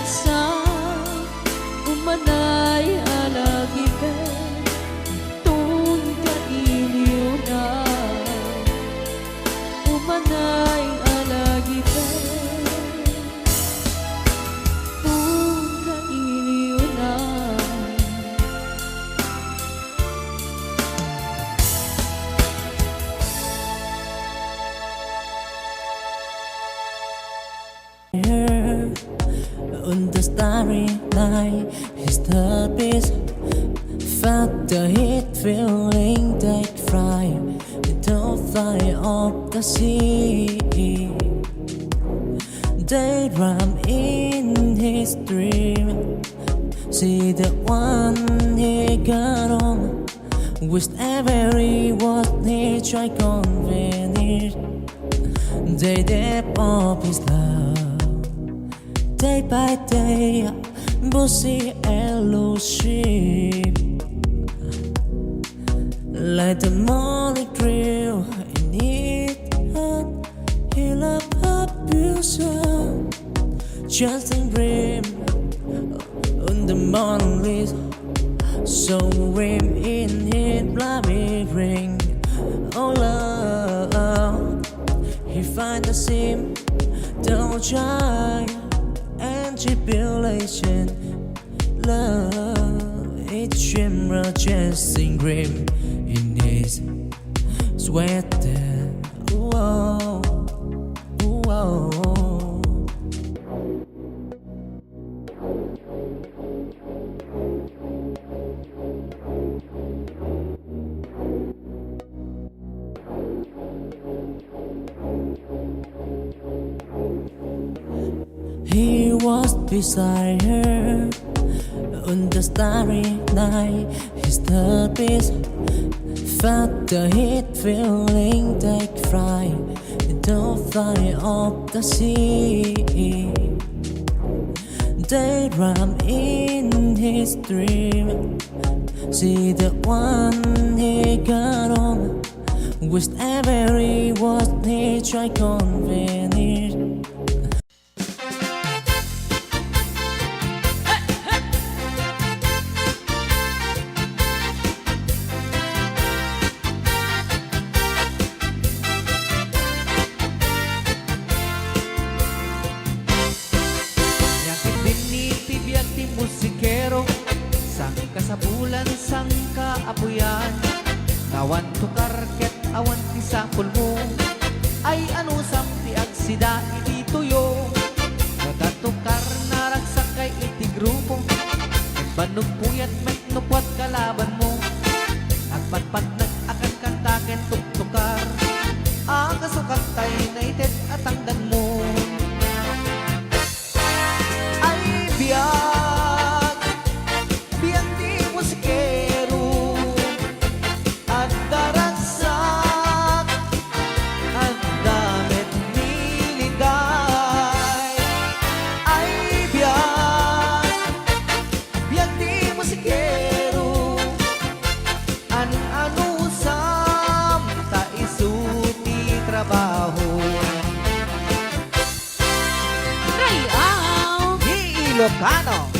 Here on the starry night, his third piece felt the heat feeling take fire into fire of the sea. They ram in his dream, see the one he got on, wished every word he tried convenient. They dip up his love, day by day, bussy elusive. Like the morning grill, in it hot, he loved abuser. Just in dream, on the morning list, so rim in it, bloody ring. Oh love, he find the seam, don't try, and tribulation. Love, it shimmer just in grim in his sweater. Whoa, whoa. He was beside her on the starry night. His third piece felt the heat feeling take fire into fire of the sea. They ram in his dream, see the one he got on, wished every word he tried convenient. Musikero, sang kasabulan, sang kaapuyan. Awan tukar ket awan ti sapul mo, ay ano samti agsida iti tuyo. Nagatukar naragsak kay iti grupo, nagbanog puyat met nukwat kalaban mo. Agpatpat nag-akan kantaken tuktukar, agasukat tay na itet at anggan mo. Ay biyak Ilocano.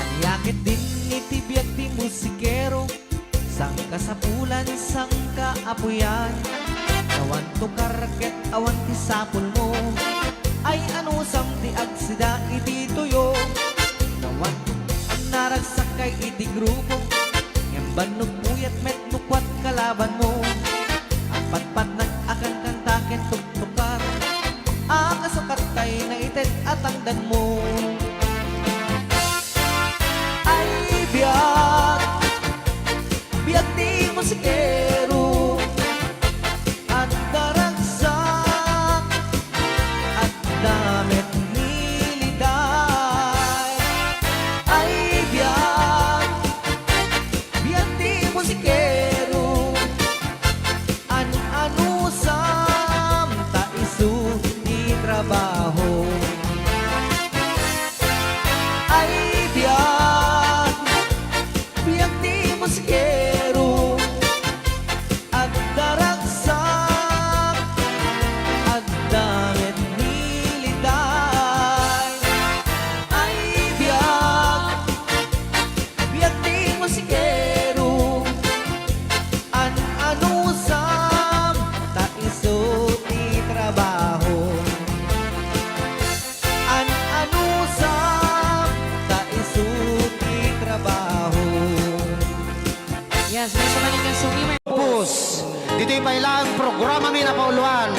Anyakit din itibiyag di musikero, sang kasapulan, sang kaapuyan. Awan tukar ket awan ti sapul mo, ay ano samti agsida iti tuyo. Awan ang naragsak kay iti grupo, ngem banog puyat met nukwat kalaban mo. Ang patpat nag-akan kantaken tuktukar, akasukat tay na itet at angdan mo. Biyak di musikero, at daragsak, at damit niliday. Ay biyak di musikero, sumimay. Pus. Dito'y pailang programa mi na pauluan.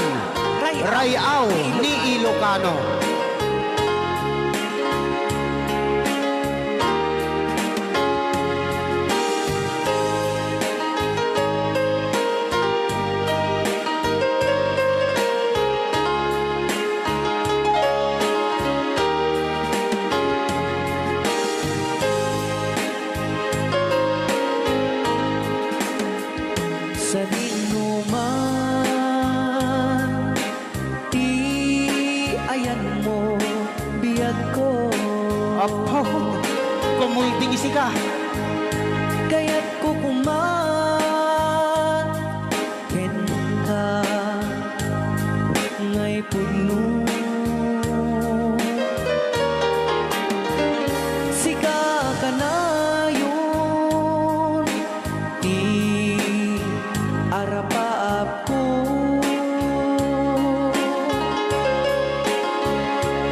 Rayaw ni Ilocano. Sa dinuman, di ayan mo, biyag ko. Apo, kumulting isi ka. Kaya't kukuman, ken ka, ngay puno. Sika ka na yun, di arapaap ko.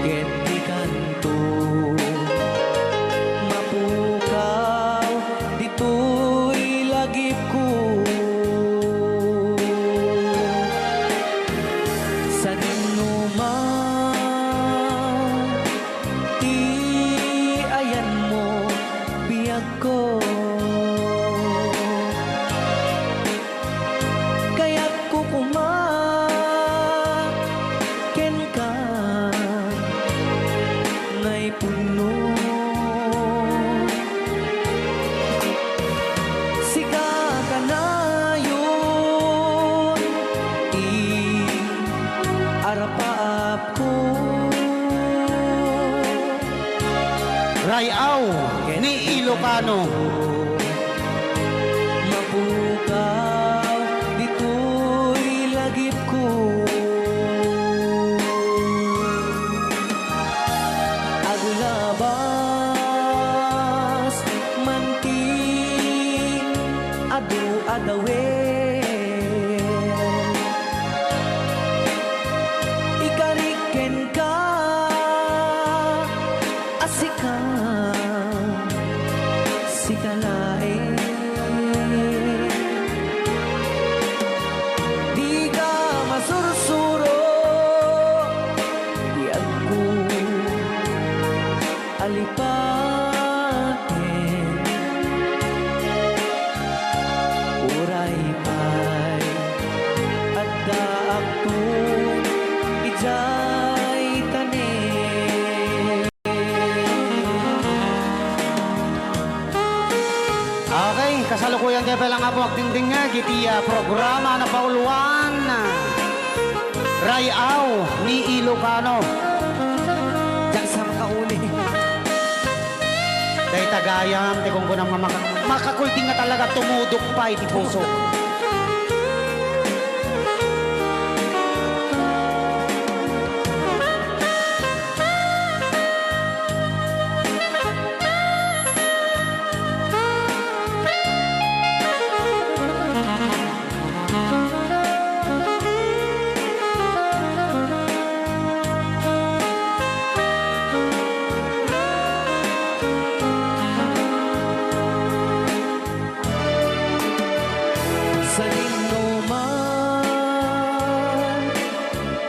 Ken di kanto, mapukaw, dito'y lagip ko. Sa dinuman, di ayan mo, biyag ko. Kaya't kukuman, ken ka, ngay puno. Sika ka na yun, arapaap ko. Rayaw ni Ilocano. Mapukaw, dito'y lagip ko. Aglabas, manti, adu-adawe. Ikariken ka, asika, sikalae. Di ka masursuro, di ako alipatin. Uray pa'y at daak to, ijay tanin. Okay, kasalukuyan kayo palang apo agdingding nga gitiya programa na pauluan. Rayaw ni Ilocano. Diyan sa makauli. Dahil tagayam, di kung kunang makakulting nga talaga tumudok pa iti puso. Sa dinuman,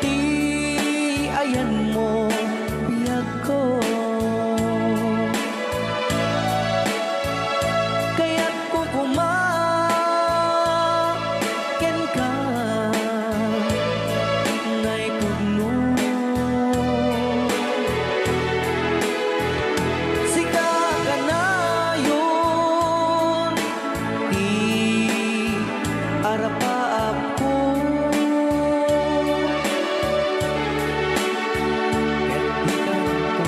di ayan mo, biyag ko. Kaya't kukuman, ken ka, ngay puno. Sika ka na yun, di arapaap ko. Ket di kanto,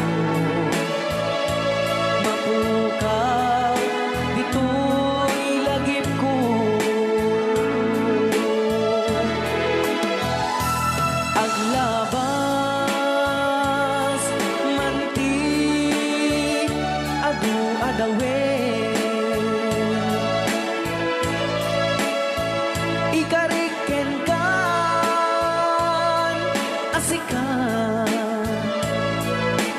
mapukaw, dito'y lagip ko. Aglabas, manti, adu-adawe. Ikariken kan, asika,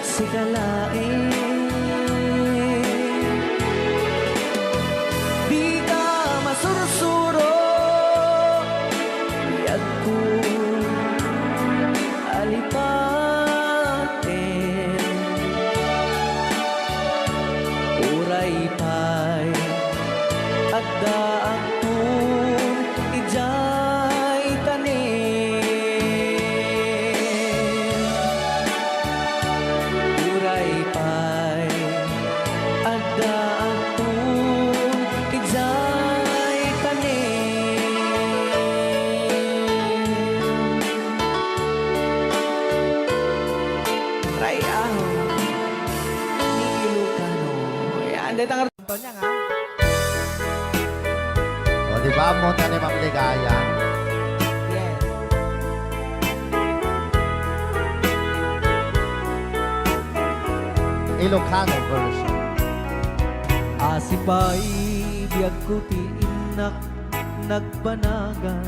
sikalae. Di ka masursuro, Uraypay adda ang tun ijay tanim. Uraypay adda ang tun ijay tanim. Rayaw ni Ilocano. Yan, dito ang arto niya nga. O, di ba mo na ni Ma'am Ligaya? Yes. Ilocano version. Asipay biyag ko ti inak nagbanagan.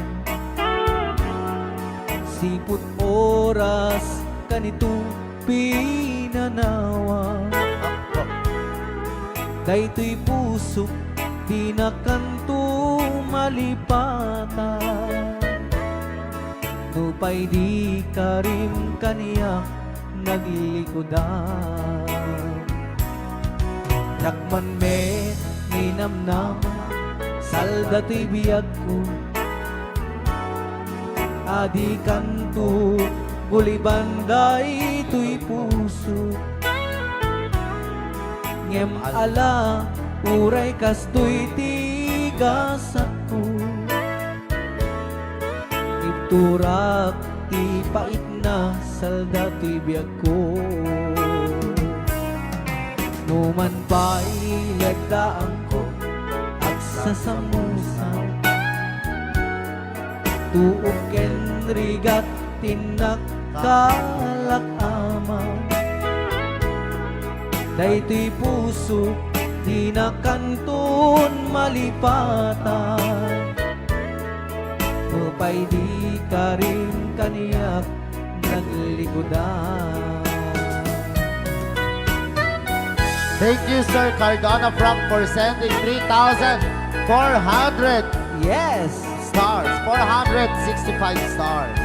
Siput oras kanito pinanawa. Daytoy puso di na kanto malipatan. Nupay di karim kaniya naglikodan. Dakman me ninamnam salda to'y biyag ko. Adi kanto gulibanday to'y puso. Ngem ala uray kastoy tigas ako. Iturak ti pait na salda to'y biyag ko. Numan pa'y lagdaan ko at sasamusan. Tuog ken rigat tinak kalakama. Daytoy puso di na kanton malipatan. Upay di ka rin kaniyak naglikodan. Thank you, Sir Cardona Frank, for sending 3,400 Yes! stars. 465 stars.